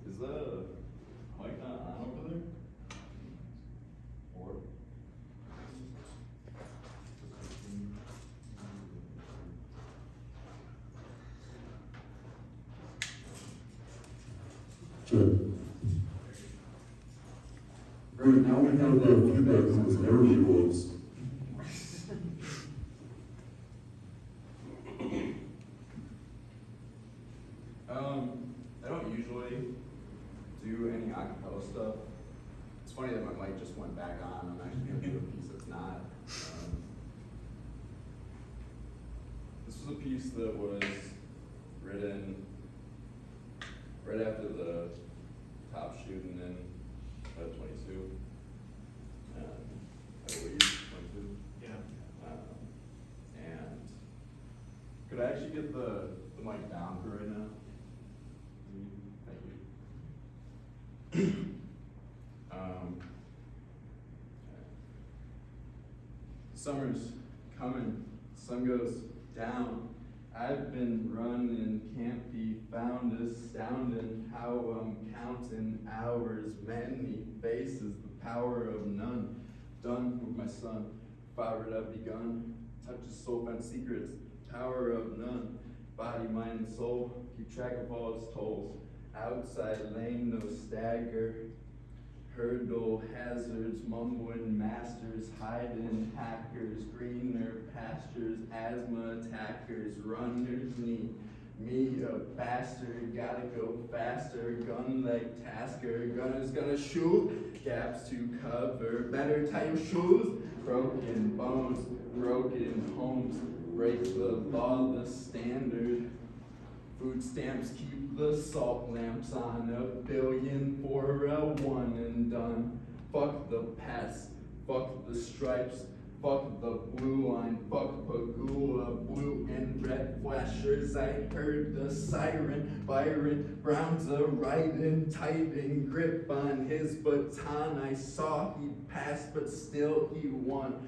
Is the mic not on over there? Or? Check. Right now we have the feedback from the area rules. I don't usually do any acapella stuff. It's funny that my mic just went back on. I'm actually gonna do a piece that's not. This was a piece that was written right after the top shooting in 22. I believe 22. Yeah. And could I actually get the mic down for right now? Thank you. Summer's coming, sun goes down. I've been running, can't be found, astounding how I'm counting hours, many faces, the power of none. Done with my son, fired up, begun, touches soul, found secrets, power of none. Body, mind, and soul, keep track of all its tolls. Outside lane, no stagger. Hurdle hazards, mumbling masters, hiding hackers, greener pastures, asthma attackers, runners need me a bastard, gotta go faster, gun like Tasker, gunner's gonna shoot, gaps to cover, better tie your shoes, broken bones, broken homes, break the law, the standard. Food stamps keep the salt lamps on, $1 billion for a one and done. Fuck the past, fuck the stripes, fuck the blue line, fuck Pagula, blue and red flashers. I heard the siren, Byron Brown's a riding tight and grip on his baton. I saw he passed, but still he won.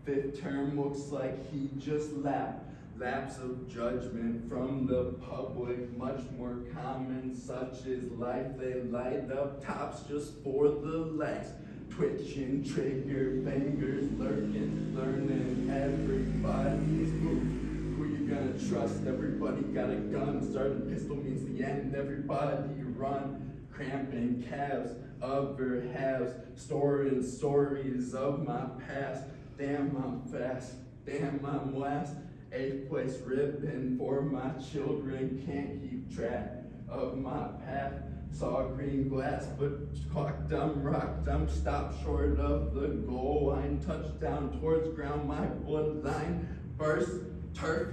Fifth term looks like he just lapped. Lapse of judgment from the public, much more common, such is life. They light up tops just for the likes. Twitching, trigger, fingers lurking, learning everybody's move. Who you gonna trust? Everybody got a gun. Starting pistol means the end. Everybody run. Cramping calves, other halves, storing stories of my past. Damn, I'm fast. Damn, I'm last. 8th place ribbon for my children, can't keep track of my path. Saw green glass, but clocked them, rocked them, stopped short of the goal line. Touchdown towards ground, my bloodline burst, turf,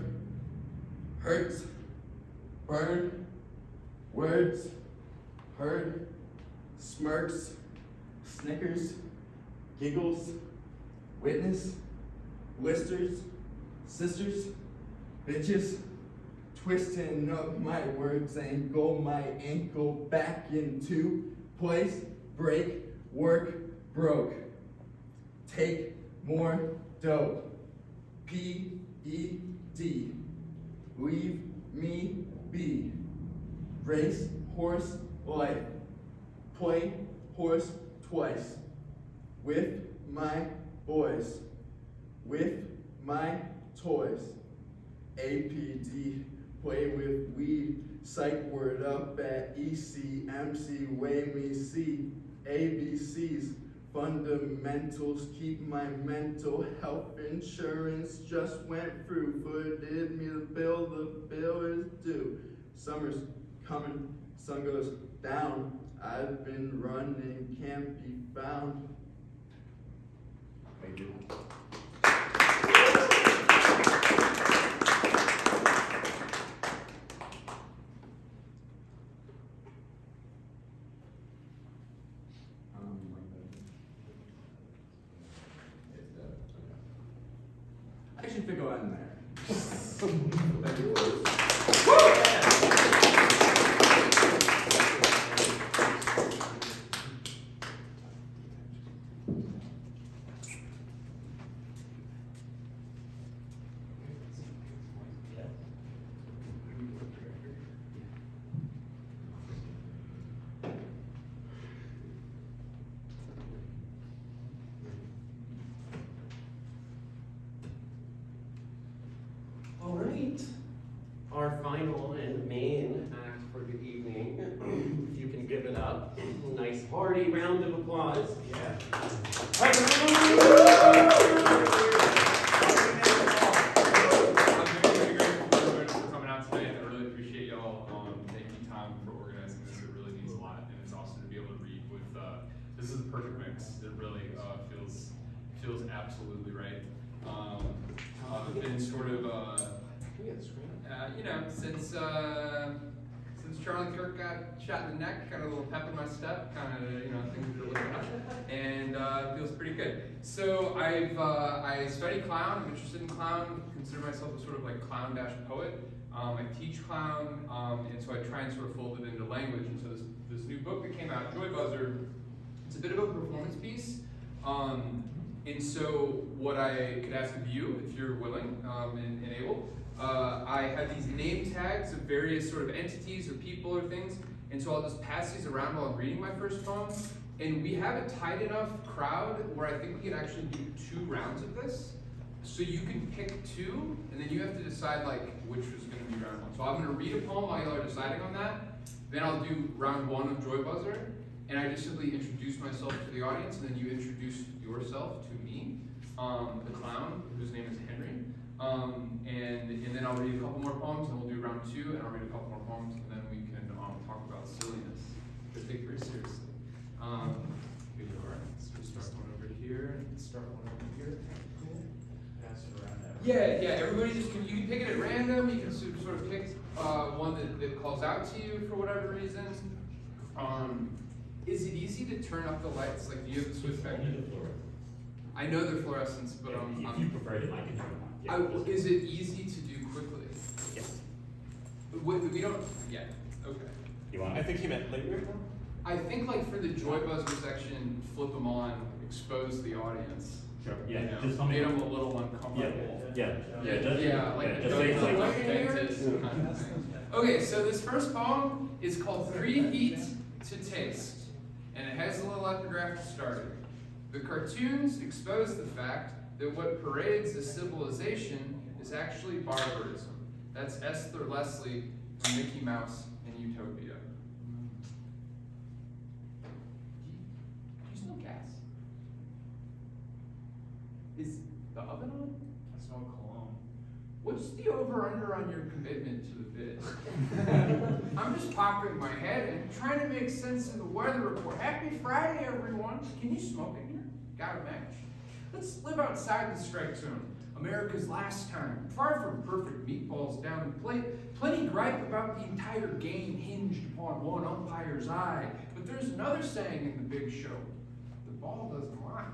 hurts, burn, words, heard, smirks, snickers, giggles, witness, blisters, sisters, bitches, twisting up my words, angle my ankle back into place, break, work, broke, take more dope, P-E-D, leave me be, race, horse, life, play horse twice, with my boys, with my toys, APD, play with weed, psych word up at ECMC, weigh me see, ABCs, fundamentals, keep my mental health insurance, just went through, footed me the bill is due, summer's coming, sun goes down, I've been running, can't be found. Thank you. I should fit go in there. right, our final and main act for the evening. If you can give it up. Nice hearty round of applause. Yeah. I'm very grateful for everyone for coming out tonight. I really appreciate y'all. Thank you, Tom, for organizing this. It really means a lot, and it's awesome to be able to read with. This is a perfect mix. It really feels absolutely right. I've been sort of, since Charlie Kirk got shot in the neck, got a little pep in my step, kind of, things are looking up, and it feels pretty good. So I study clown. I'm interested in clown. Consider myself a sort of like clown-poet. I teach clown, and so I try and sort of fold it into language. And so this new book that came out, Joy Buzzer, it's a bit of a performance piece. And so what I could ask of you, if you're willing and able, I have these name tags of various sort of entities or people or things, and so I'll just pass these around while I'm reading my first poem. And we have a tight enough crowd where I think we could actually do 2 rounds of this. So you can pick 2, and then you have to decide which is going to be round 1. So I'm going to read a poem while y'all are deciding on that. Then I'll do round 1 of Joy Buzzer, and I just simply introduce myself to the audience, and then you introduce yourself to me, the clown, whose name is Henry. And then I'll read a couple more poems, and we'll do round 2, and I'll read a couple more poems, and then we can talk about silliness, which I take very seriously. Good, all right. So we'll start one over here, and start one over here. Cool. Pass it around that. Yeah. Everybody you can pick it at random. You can sort of pick one that calls out to you for whatever reason. Is it easy to turn up the lights? Do you have the switch back? I know they're fluorescents, but if you prefer it, I can turn them on. Is it easy to do quickly? Yes. We don't. Yeah. Okay. You want? I think he meant later. I think for the Joy Buzzer section, flip them on, expose the audience. Sure. Yeah. Just made them a little uncomfortable. Okay, so this first poem is called 3 Feet to Taste, and it has a little epigraph to start it. The cartoons expose the fact that what parades as civilization is actually barbarism. That's Esther Leslie from Mickey Mouse and Utopia. Do you smell gas? Is the oven on? I smell cologne. What's the over-under on your commitment to the bit? I'm just popping my head and trying to make sense of the weather report. Happy Friday, everyone. Can you smoke in here? Got a match? Let's live outside the strike zone. America's last time. Far from perfect meatballs down the plate. Plenty gripe about the entire game hinged upon one umpire's eye. But there's another saying in the big show. The ball doesn't lie.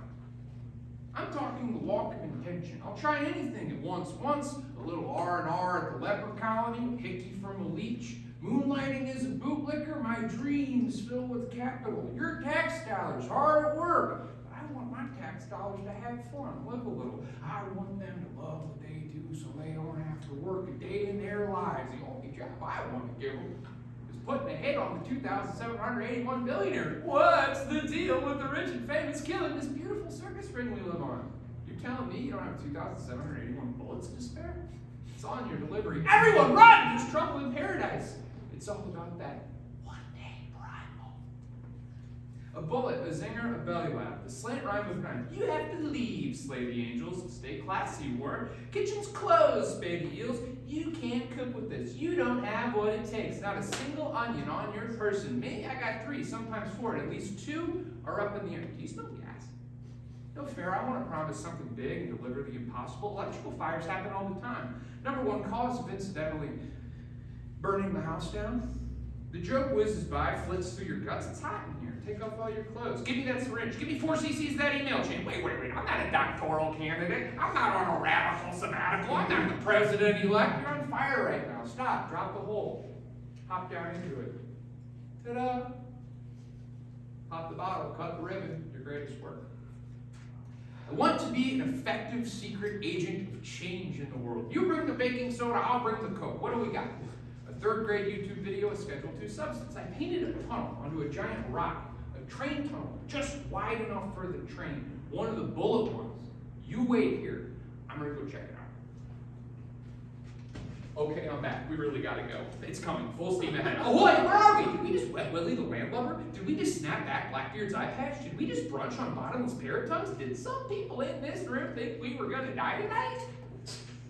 I'm talking the walk of intention. I'll try anything at once. Once, a little R&R at the leper colony, hickey from a leech. Moonlighting as a bootlicker, my dreams fill with capital. Your tax dollars hard at work. But I want my tax dollars to have fun, live a little. I want them to love what they do so they don't have to work a day in their lives. The only job I want to give them is putting a hit on the 2,781 billionaires. What's the deal with the rich and famous killing this beautiful circus ring we live on? You're telling me you don't have 2,781 bullets to spare? It's on your delivery. Everyone run! There's trouble in paradise. It's all about that one day primal. A bullet, a zinger, a belly laugh. The slant rhyme of 9. You have to leave, slay the angels. Stay classy, war. Kitchen's closed, spade the eels. You can't cook with this. You don't have what it takes. Not a single onion on your person. Me, I got 3, sometimes 4, and at least 2 are up in the air. Do you smell gas? No fair. I want to promise something big and deliver the impossible. Electrical fires happen all the time. Number 1 cause of incidentally burning the house down. The joke whizzes by, flits through your guts. It's hot in here. Take off all your clothes. Give me that syringe. Give me 4 cc's of that email chain. Wait. I'm not a doctoral candidate. I'm not on a radical sabbatical. I'm not the president-elect. You're on fire right now. Stop. Drop the hole. Hop down into it. Ta-da. Pop the bottle. Cut the ribbon. Your greatest work. I want to be an effective secret agent of change in the world. You bring the baking soda, I'll bring the Coke. What do we got? A 3rd grade YouTube video of Schedule 2 substance. I painted a tunnel onto a giant rock, a train tunnel, just wide enough for the train. One of the bullet ones. You wait here. I'm gonna go check it Okay, I'm back. We really gotta go. It's coming. Full steam ahead. Ahoy, where are we? Did we just wet Willie the landlubber? Did we just snap back Blackbeard's eye patch? Did we just brunch on bottomless parrot tongues? Did some people in this room think we were gonna die tonight?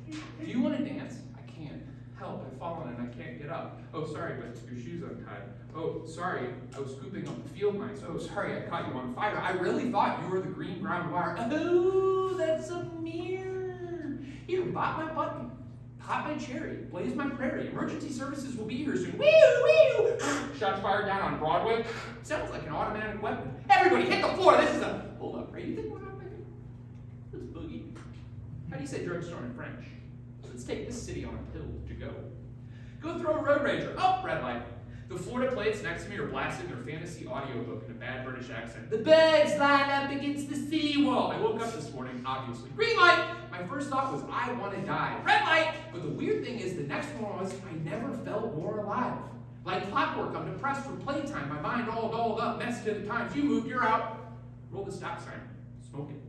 Do you want to dance? I can't. Help, I've fallen and I can't get up. Oh, sorry, but your shoe's untied. Oh, sorry, I was scooping up the field mice. Oh, sorry, I caught you on fire. I really thought you were the green ground wire. Oh, that's a mirror. Here, bop my button. Pop my cherry, blaze my prairie. Emergency services will be here soon. Wee wee! Shots fired down on Broadway. Sounds like an automatic weapon. Everybody hit the floor. This is a. Hold up. Are you thinking what I'm thinking? Let's boogie. How do you say drugstore in French? Let's take this city on a pill to go. Go throw a road rager. Oh, red light. The Florida plates next to me are blasting their fantasy audiobook in a bad British accent. The birds line up against the city wall. I woke up this morning, obviously. Green light! My first thought was, I want to die. Red light! But the weird thing is, the next one was, I never felt more alive. Like clockwork, I'm depressed for playtime. My mind all dolled up, messed to the times. You moved, you're out. Roll the stop sign. Smoke it.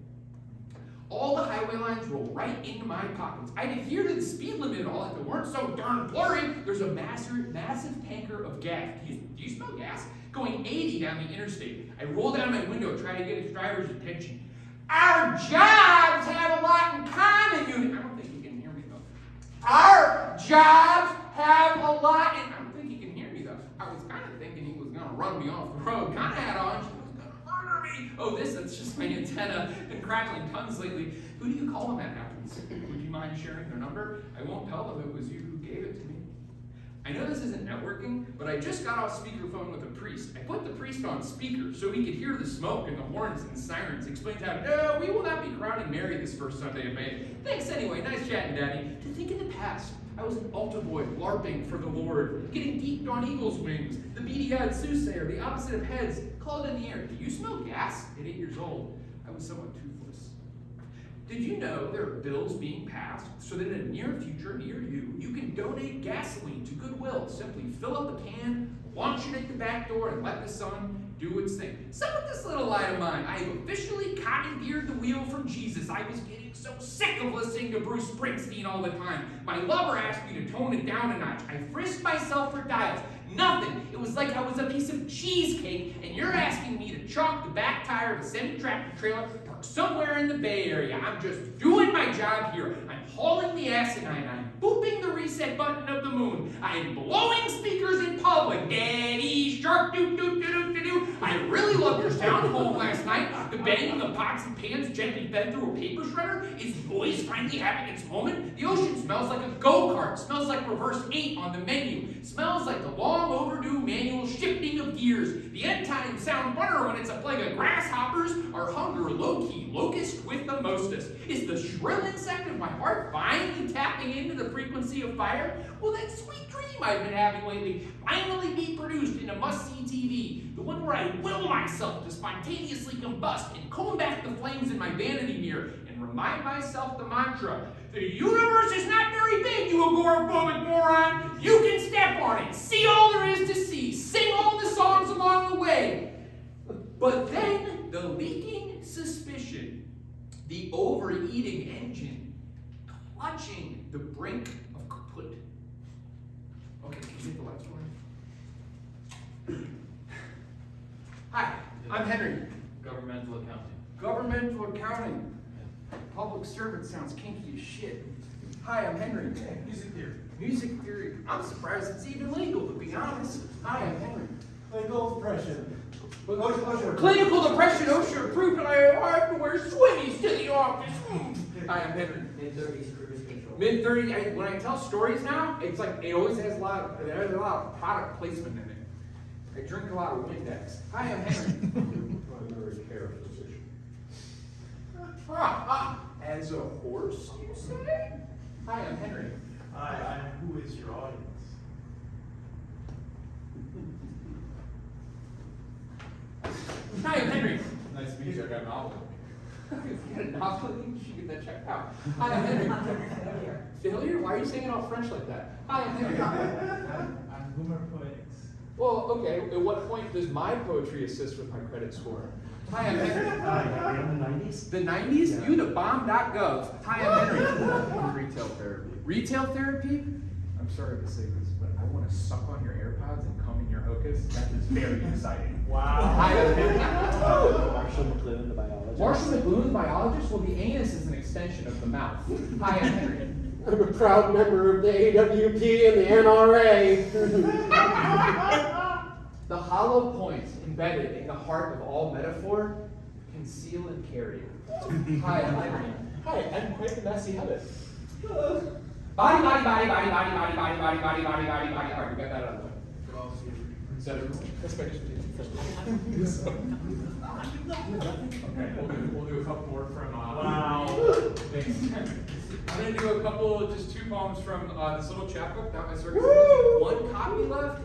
All the highway lines roll right into my pockets. I'd adhere to the speed limit and all if it weren't so darn blurry. There's a massive tanker of gas. Do you smell gas? Going 80 down the interstate. I roll down my window, try to get its driver's attention. Our jobs have a lot in common, I don't think he can hear me though. Our jobs have a lot in. I don't think he can hear me though. I was kind of thinking he was gonna run me off the road. Kind of had on. Oh, that's just my antenna. Been crackling tons lately. Who do you call when that happens? Would you mind sharing their number? I won't tell them it was you who gave it to me. I know this isn't networking, but I just got off speakerphone with a priest. I put the priest on speaker so he could hear the smoke and the horns and the sirens. Explained how, no, we will not be crowning Mary this first Sunday of May. Thanks anyway, nice chatting, Daddy. To think in the past, I was an altar boy, LARPing for the Lord, getting geeked on eagle's wings, the beady-eyed soothsayer, the opposite of heads, called in the air. Do you smell gas? At 8 years old, I was somewhat toothless. Did you know there are bills being passed so that in a near future near you, you can donate gasoline to Goodwill? Simply fill up the can, launch it at the back door, and let the sun do its thing. Some of this little light of mine, I have officially commandeered the wheel from Jesus. I was getting so sick of listening to Bruce Springsteen all the time. My lover asked me to tone it down a notch. I frisked myself for dials. Nothing. It was like I was a piece of cheesecake, and you're asking me to chalk the back tire of a semi-tractor trailer parked somewhere in the Bay Area. I'm just doing my job here. I'm hauling the asinine. I'm booping the reset button of the moon. I am blowing speakers in public. Daddy shark doo doo doo doo doo doo. I really loved your sound hole last night. The banging of pots and pans gently fed through a paper shredder. Is noise finally having its moment? The ocean smells like a go-kart. Smells like reverse 8 on the menu. Smells like the long overdue manual shifting of gears. The end time sound runner when it's a plague of grasshoppers. Our hunger low-key locust with the mostest. Is the shrill insect of my heart finally tapping into the frequency of fire? Will that sweet dream I've been having lately finally be produced in a must-see TV? The one where I will myself to spontaneously combust and comb back the flames in my vanity mirror and remind myself the mantra, the universe is not very big, you agoraphobic moron. You can step on it, see all there is to see, sing all the songs along the way. But then the leaking suspicion, the overeating engine, clutching the brink of kaput. Okay, can you get the lights on? Hi, I'm Henry. Governmental accounting. Governmental accounting. Public servant sounds kinky as shit. Hi, I'm Henry. Music theory. Music theory. I'm surprised it's even legal, to be honest. Hi, I'm Henry. Clinical depression. Clinical depression, OSHA approved, and I have to wear swimmies to the office. Hi, I'm Henry. Mid-30s cruise control. Mid-30s, when I tell stories now, it's like it always has a lot of product placement in it. I drink a lot of Windex. Hi, I'm Henry. Primary care physician. As a horse, you say? Hi, I'm Henry. Hi, who is your audience? Hi, I'm Henry. Nice to meet you. I got a novel. You got a novel? You should get that checked out. Hi, I'm Henry. Failure? Why are you saying it all French like that? Hi, I'm Henry. I'm Boomer Poetics. Well, okay. At what point does my poetry assist with my credit score? Hi, I'm Henry. Hi, in the 90s? The 90s? Yeah. You the bomb.gov. Hi, I'm Henry. Retail therapy. Retail therapy? I'm sorry to say this, but I want to suck on your AirPods and come in your hocus. That is very exciting. Wow. Marshall McLuhan, the biologist. Marshall McLuhan, the biologist? Well, the anus is an extension of the mouth. Hi, I'm Henry. I'm a proud member of the AWP and the NRA. The hollow points embedded in the heart of all metaphor conceal and carry. Hi, I'm Henry. Hi, I'm quite the messy habit. Body. All right, we got that out of the way. Is that everyone? Okay, we'll do a couple more from. Wow. Thanks. I'm gonna do a couple, just 2 poems from this little chapbook, Not My Circus. One copy left.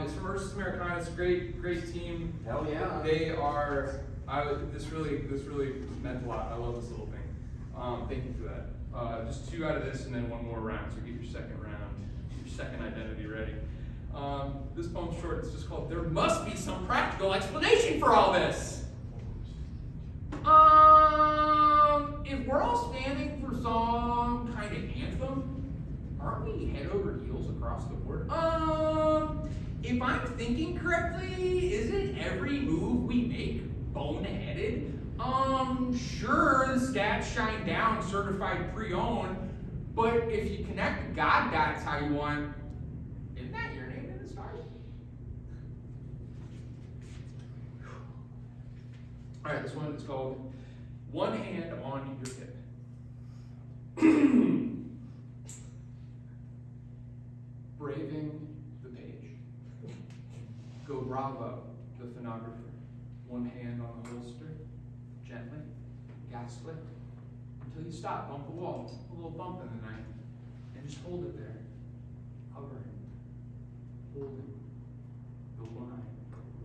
It's from Ursus Americana. It's a great team. Hell yeah. They are. This really meant a lot. I love this little thing. Thank you for that. Just 2 out of this, and then 1 more round. So get your second round, your second identity ready. This poem's short. It's just called "There Must Be Some Practical Explanation for All This." If we're all standing for some kind of anthem, aren't we head over heels across the board? If I'm thinking correctly, isn't every move we make boneheaded? Sure, the stats shine down, certified pre-owned, but if you connect to God dots how you want, isn't that your name in the stars? All right, this one is called "One Hand on Your Hip." Braving the page. Go bravo, the phonographer. One hand on the holster, gently, gas flick, until you stop, bump the wall, a little bump in the night, and just hold it there, hovering, holding the line.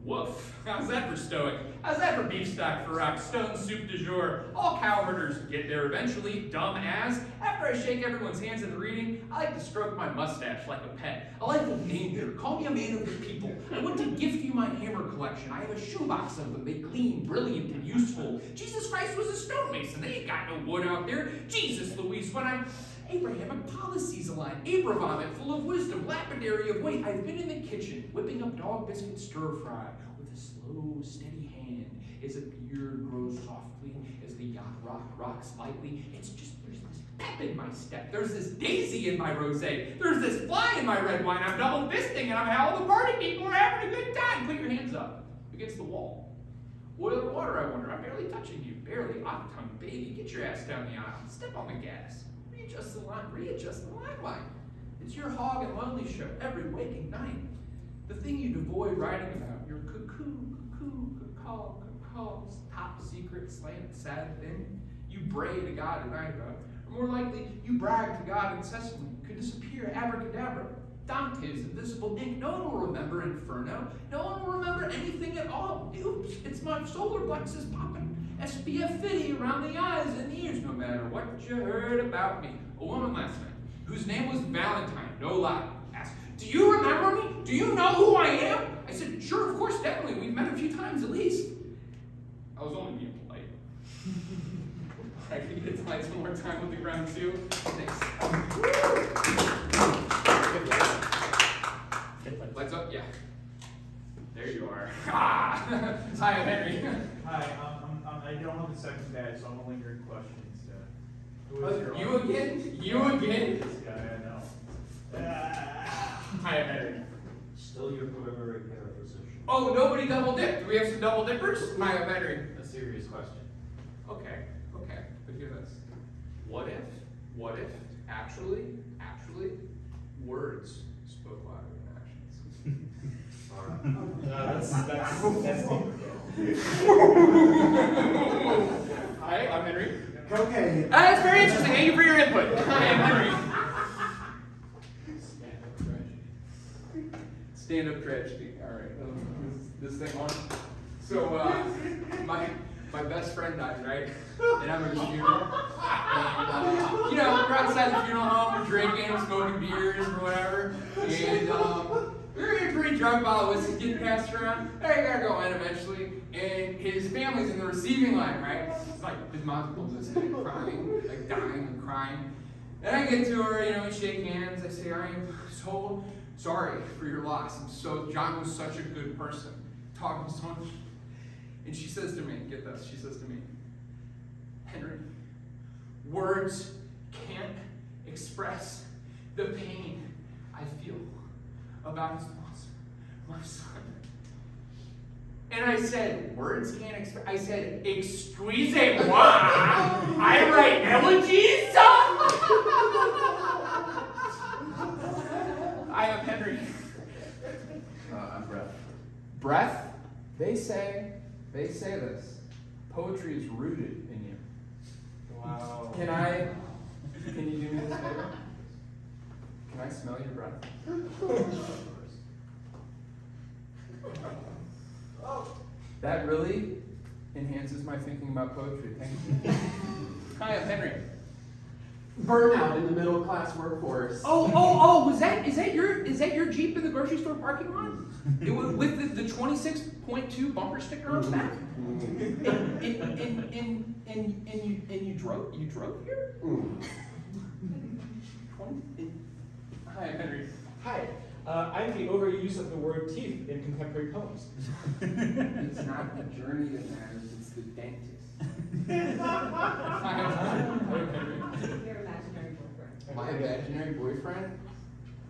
Woof! How's that for stoic? How's that for beef stock for rock? Stone soup du jour. All cow herders get there eventually, dumb as. After I shake everyone's hands at the reading, I like to stroke my mustache like a pet. I like the name here. Call me a man of the people. I want to gift you my hammer collection. I have a shoebox of them. They gleam, brilliant, and useful. Jesus Christ was a stonemason. They ain't got no wood out there. Jesus, Louise, when I'm Abrahamic policies aligned, Abrahamic, full of wisdom, lapidary of weight. I've been in the kitchen, whipping up dog biscuit stir-fry with a slow, steady hand as a beard grows softly, as the yacht rocks lightly. It's just, there's this pep in my step. There's this daisy in my rosé. There's this fly in my red wine. I'm double fisting and I'm how all the party people are having a good time. Put your hands up against the wall. Oil or water, I wonder. I'm barely touching you. Barely. Octung, baby. Get your ass down the aisle. Step on the gas. Readjust the limelight. It's your hog and lonely show every waking night. The thing you avoid writing about, your cacaw's top secret, slant, sad thing, you bray to God at night about. Or more likely, you brag to God incessantly, could disappear, abracadabra. Dante's invisible ink, no one will remember Inferno. No one will remember anything at all. Oops, it's my solar plexus popping. SPF 50 around the eyes and ears, no matter what you heard about me. A woman last night, whose name was Valentine, no lie, asked, do you remember me? Do you know who I am? I said, sure, of course, definitely. We've met a few times at least. I was only being polite. All right, can you hit the lights one more time with the round 2? Thanks. Lights up? Yeah. There you are. Hi, I'm Henry. Hi, I don't have the second badge, so I'm only hearing questions. Who is your You again? You again? This guy, I know. Hi, I'm Henry. Still your primary paraphysician. Oh, nobody double dipped. Do we have some double dippers? Hi, I'm Henry. A serious question. Okay, but hear this. What if, actually, words spoke louder than actions? That's Hi, I'm Henry. okay. That's very interesting. Thank you for your input. Hi, I'm Henry. Stand-up tragedy. All right, this thing on. So, my best friend died, right? And I'm at his funeral. And, we're outside the funeral home, we're drinking, we're smoking beers or whatever. And we were getting pretty drunk while the whiskey's getting passed around. Hey, I gotta go in eventually. And his family's in the receiving line, right? It's like his mom's holding his head crying, like dying and crying. And I get to her, we shake hands. I say, I am so sorry for your loss. John was such a good person. Taught me so much. And she says to me, get this, she says to me, Henry, words can't express the pain I feel about his loss, my son. And I said, words can't express. I said, excusez-moi, I write elegies. I am Henry. I'm Brett. Breath. They say this. Poetry is rooted in you. Wow. Can you do me this favor? Can I smell your breath? That really enhances my thinking about poetry. Thank you. Hi, I'm Henry. Burnout in the middle class workforce. Is that your Jeep in the grocery store parking lot? It was with the 26.2 bumper sticker on the back? And you drove here? Hi, I'm Henry. Hi, I'm the overuse of the word teeth in contemporary poems. It's not the journey that matters, it's the dentist. Hi, I'm Henry. Your imaginary boyfriend. My imaginary boyfriend?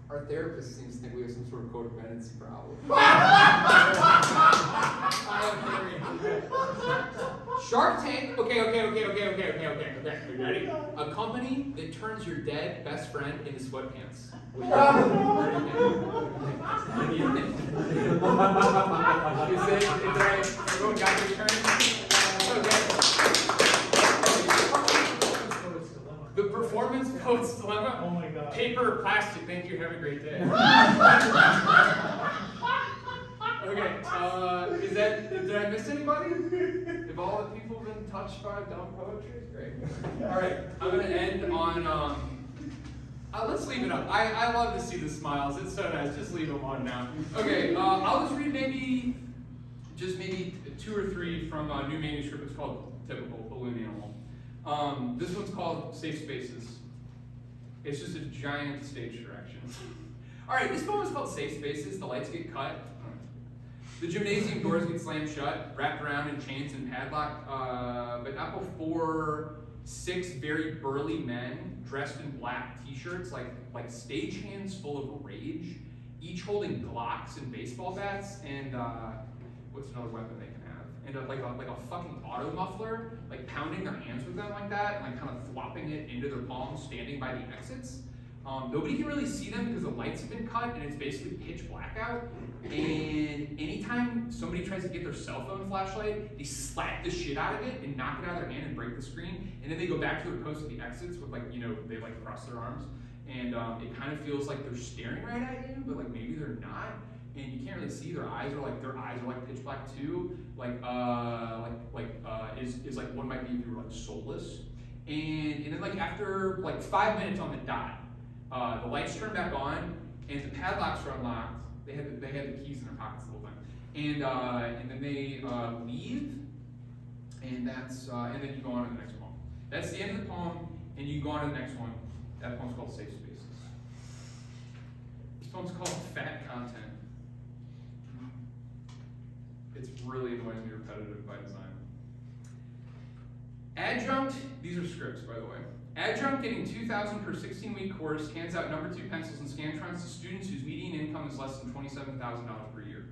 Our therapist seems to think we have some sort of codependency problem. I am Henry. Shark Tank. Okay. Ready? A company that turns your dead best friend into sweatpants. What do you think? Everyone got their turn? Okay. The performance poet's dilemma. Oh my god. Paper or plastic. Thank you. Have a great day. Okay. Did I miss anybody? Have all the people been touched by dumb poetry? Great. All right. I'm gonna end on. Let's leave it up. I love to see the smiles. It's so nice. Just leave them on now. Okay. I'll just read maybe 2 or 3 from a new manuscript. It's called Typical Balloon Animal. This one's called Safe Spaces. It's just a giant stage direction. All right, this poem is called Safe Spaces. The lights get cut. The gymnasium doors get slammed shut, wrapped around in chains and padlock, but not before 6 very burly men dressed in black t-shirts, like stagehands full of rage, each holding Glocks and baseball bats, and what's another weapon they can have? And like a fucking auto muffler, like pounding their hands with them like that, and like kind of thwopping it into their palms, standing by the exits. Nobody can really see them because the lights have been cut and it's basically pitch black out. And anytime somebody tries to get their cell phone flashlight, they slap the shit out of it and knock it out of their hand and break the screen. And then they go back to their post at the exits with they cross their arms. And it kind of feels like they're staring right at you, but like maybe they're not. And you can't really see their eyes are like pitch black too. Is like one might be if you were like soulless. And then like after like 5 minutes on the dot, the lights turn back on and the padlocks are unlocked. They had the keys in their pockets the whole time. And then they leave, and then you go on to the next poem. That's the end of the poem, and you go on to the next one. That poem's called Safe Spaces. This poem's called Fat Content. It's really annoyingly repetitive by design. Adjunct, these are scripts by the way. Adjunct getting $2,000 per 16-week course hands out number 2 pencils and Scantrons to students whose median income is less than $27,000 per year.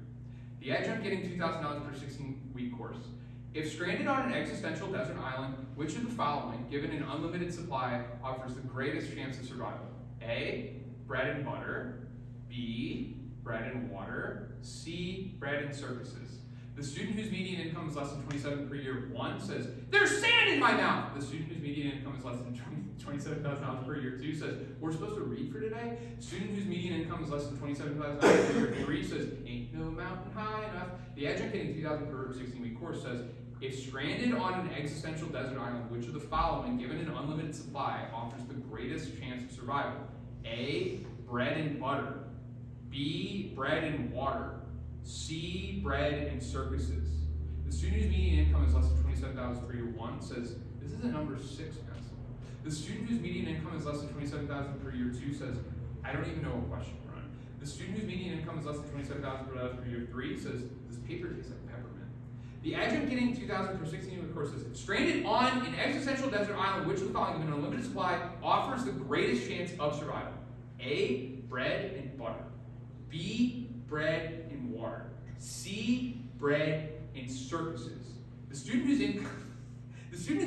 The adjunct getting $2,000 per 16-week course. If stranded on an existential desert island, which of the following, given an unlimited supply, offers the greatest chance of survival? A, bread and butter. B, bread and water. C, bread and circuses. The student whose median income is less than $27,000 per year, 1 says, "There's sand in my mouth." The student whose median income is less than $27,000 per year, 2 says, "We're supposed to read for today." Student whose median income is less than $27,000 per year, 3 says, "Ain't no mountain high enough." The adjunct getting $2,000 per 16-week course says, if stranded on an existential desert island, which of the following, given an unlimited supply, offers the greatest chance of survival? A, bread and butter. B, bread and water. C, bread and circuses. The student whose median income is less than $27,000 per year, 1 says, this is a number 6 pencil. The student whose median income is less than $27,000 per year 2 says, I don't even know what question we're on. The student whose median income is less than $27,000 per year 3 says, this paper tastes like peppermint. The adjunct getting $2,000 per 16-week course says, stranded on an existential desert island, which of the following, given an unlimited supply, offers the greatest chance of survival? A, bread and butter. B, bread and water. C, bread and circuses. The student whose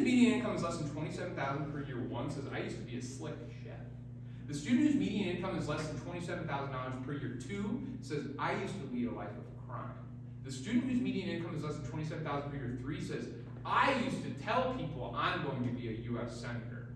median income is less than $27,000 per year 1 says, I used to be a slick chef. The student whose median income is less than $27,000 per year 2 says, I used to lead a life of crime. The student whose median income is less than $27,000 per year 3 says, I used to tell people I'm going to be a U.S. Senator.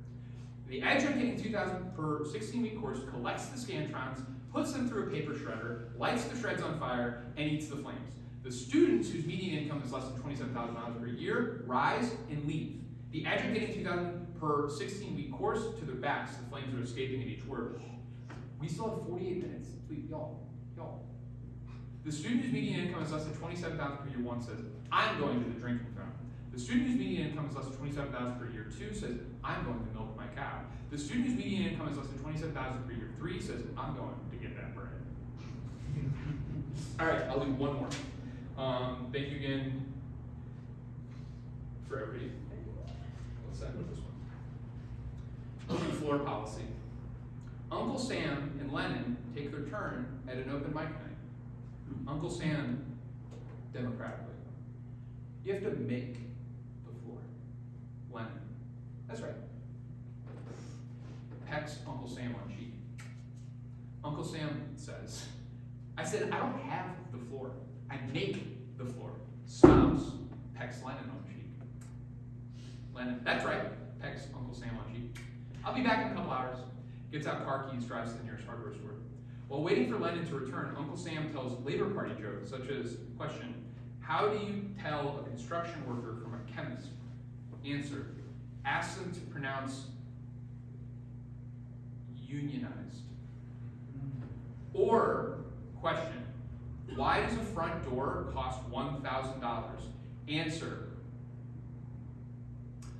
The adjunct getting $2,000 per 16-week course collects the scantrons, puts them through a paper shredder, lights the shreds on fire, and eats the flames. The students whose median income is less than $27,000 per year rise and leave. The adjunct getting $2,000 per 16-week course, to their backs, the flames are escaping at each word. We still have 48 minutes. Please, y'all. The student whose median income is less than $27,000 per year 1 says, I'm going to the drinking fountain. The student whose median income is less than $27,000 per year 2 says, I'm going to milk my cow. The student whose median income is less than $27,000 per year 3 says, I'm going to get that bread. All right, I'll do one more. Thank you again for everybody. Let's end with this one. Open floor policy. Uncle Sam and Lennon take their turn at an open mic night. Uncle Sam, democratically. You have to make the floor. Lennon. That's right. Pecks Uncle Sam on cheek. Uncle Sam says, I said, I don't have the floor. I make the floor. Stops, pecks Lennon on cheek. Lennon, that's right, pecks Uncle Sam on cheek. I'll be back in a couple hours. Gets out car keys, drives to the nearest hardware store. While waiting for Lennon to return, Uncle Sam tells Labor Party jokes, such as, question, how do you tell a construction worker from a chemist? Answer, ask them to pronounce unionized. Or, question, why does a front door cost $1,000? Answer,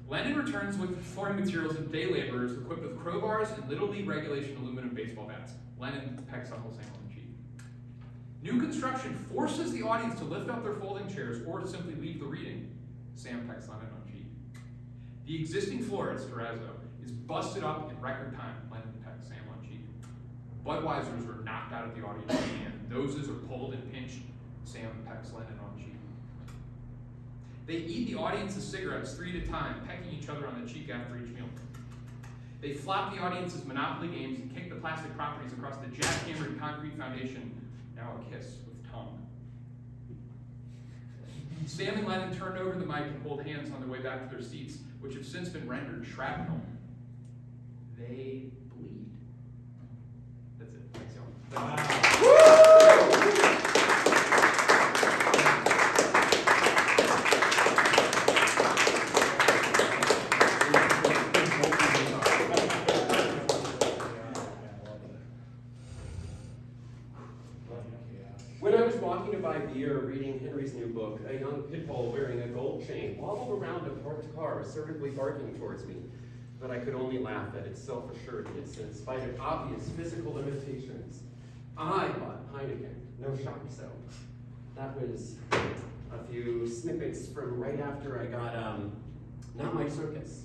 Lennon returns with flooring materials and day laborers equipped with crowbars and Little League regulation aluminum baseball bats. Lennon pecks Uncle Sam on the cheek. New construction forces the audience to lift up their folding chairs or to simply leave the reading. Sam pecks Lennon on cheek. The existing floor at Storazzo is busted up in record time. Lennon pecks Sam on cheek. Budweisers are knocked out of the audience and noses are pulled and pinched. Sam pecks Lennon on cheek. They eat the audience's cigarettes 3 at a time, pecking each other on the cheek after each meal. They flop the audience's Monopoly games and kick the plastic properties across the jackhammered concrete foundation. Now a kiss with tongue. Sam and Lennon turn over the mic and hold hands on their way back to their seats, which have since been rendered shrapnel. They bleed. That's it. Thanks, y'all. Wow. When I was walking to buy beer, reading Henry's new book, a young pit bull wearing a gold chain wobbled around a parked car, assertively barking towards me. But I could only laugh at its self-assuredness in spite of obvious physical limitations. I bought Heineken, no shock so. That was a few snippets from right after I got Not My Circus,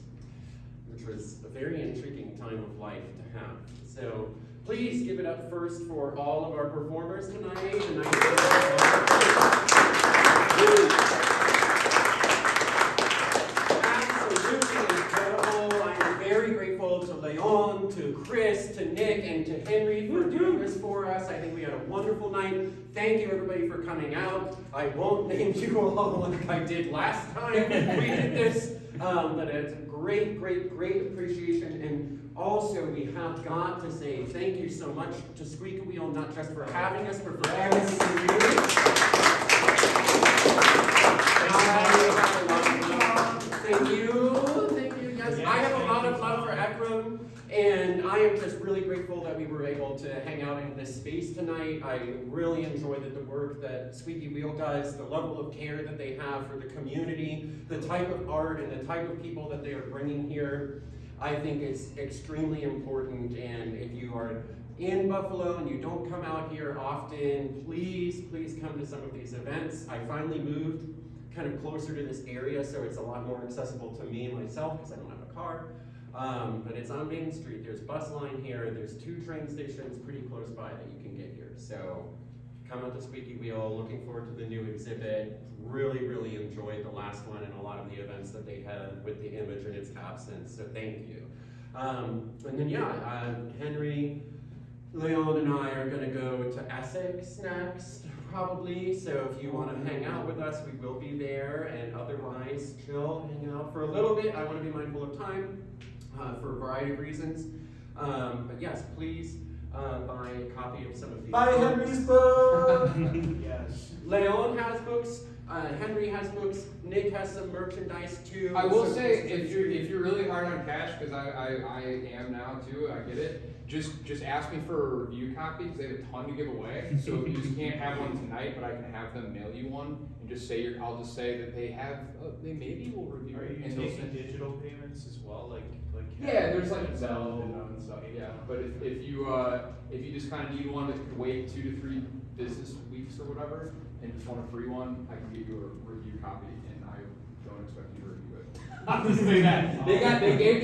which was a very intriguing time of life to have. So please give it up first for all of our performers tonight. Absolutely incredible. I'm very grateful to Léon, to Chris, to Nick, and to Henry for doing this for us. I think we had a wonderful night. Thank you everybody for coming out. I won't name you all like I did last time we did this, but it's a great, great, great appreciation. And also, we have got to say thank you so much to Squeaky Wheel, not just for having us, but for everything you do. Thank you, yes. I have a lot of love for Ekram, and I am just really grateful that we were able to hang out in this space tonight. I really enjoy the work that Squeaky Wheel does, the level of care that they have for the community, the type of art and the type of people that they are bringing here. I think is extremely important, and if you are in Buffalo and you don't come out here often, please come to some of these events. I finally moved kind of closer to this area, so it's a lot more accessible to me myself because I don't have a car. But it's on Main Street. There's bus line here. There's 2 train stations pretty close by that you can get here. So come out to Squeaky Wheel. Looking forward to the new exhibit. Really enjoyed the last one and a lot of the events that they had with the image in its absence. So thank you. And then Henry, Léon, and I are going to go to Essex next, probably. So if you want to hang out with us, we will be there. And otherwise, chill, hang out for a little bit. I want to be mindful of time for a variety of reasons. But yes, please buy a copy of some of these. Buy Henry's book! Yes. Léon has books. Henry has books. Nick has some merchandise too. I will say, if you're really hard on cash, because I am now too, I get it. Just ask me for a review copy because they have a ton to give away. So if you just can't have one tonight, but I can have them mail you one, and just say I'll just say that they have. They maybe will review Are it. you And they'll taking send digital payments as well, like? Yeah, there's like Zelle and stuff. Yeah, but if you just kind of need one that could wait 2 to 3 business weeks or whatever, and just want a free one, I can get you a review copy, and I don't expect you to review it. I'll just say that. They gave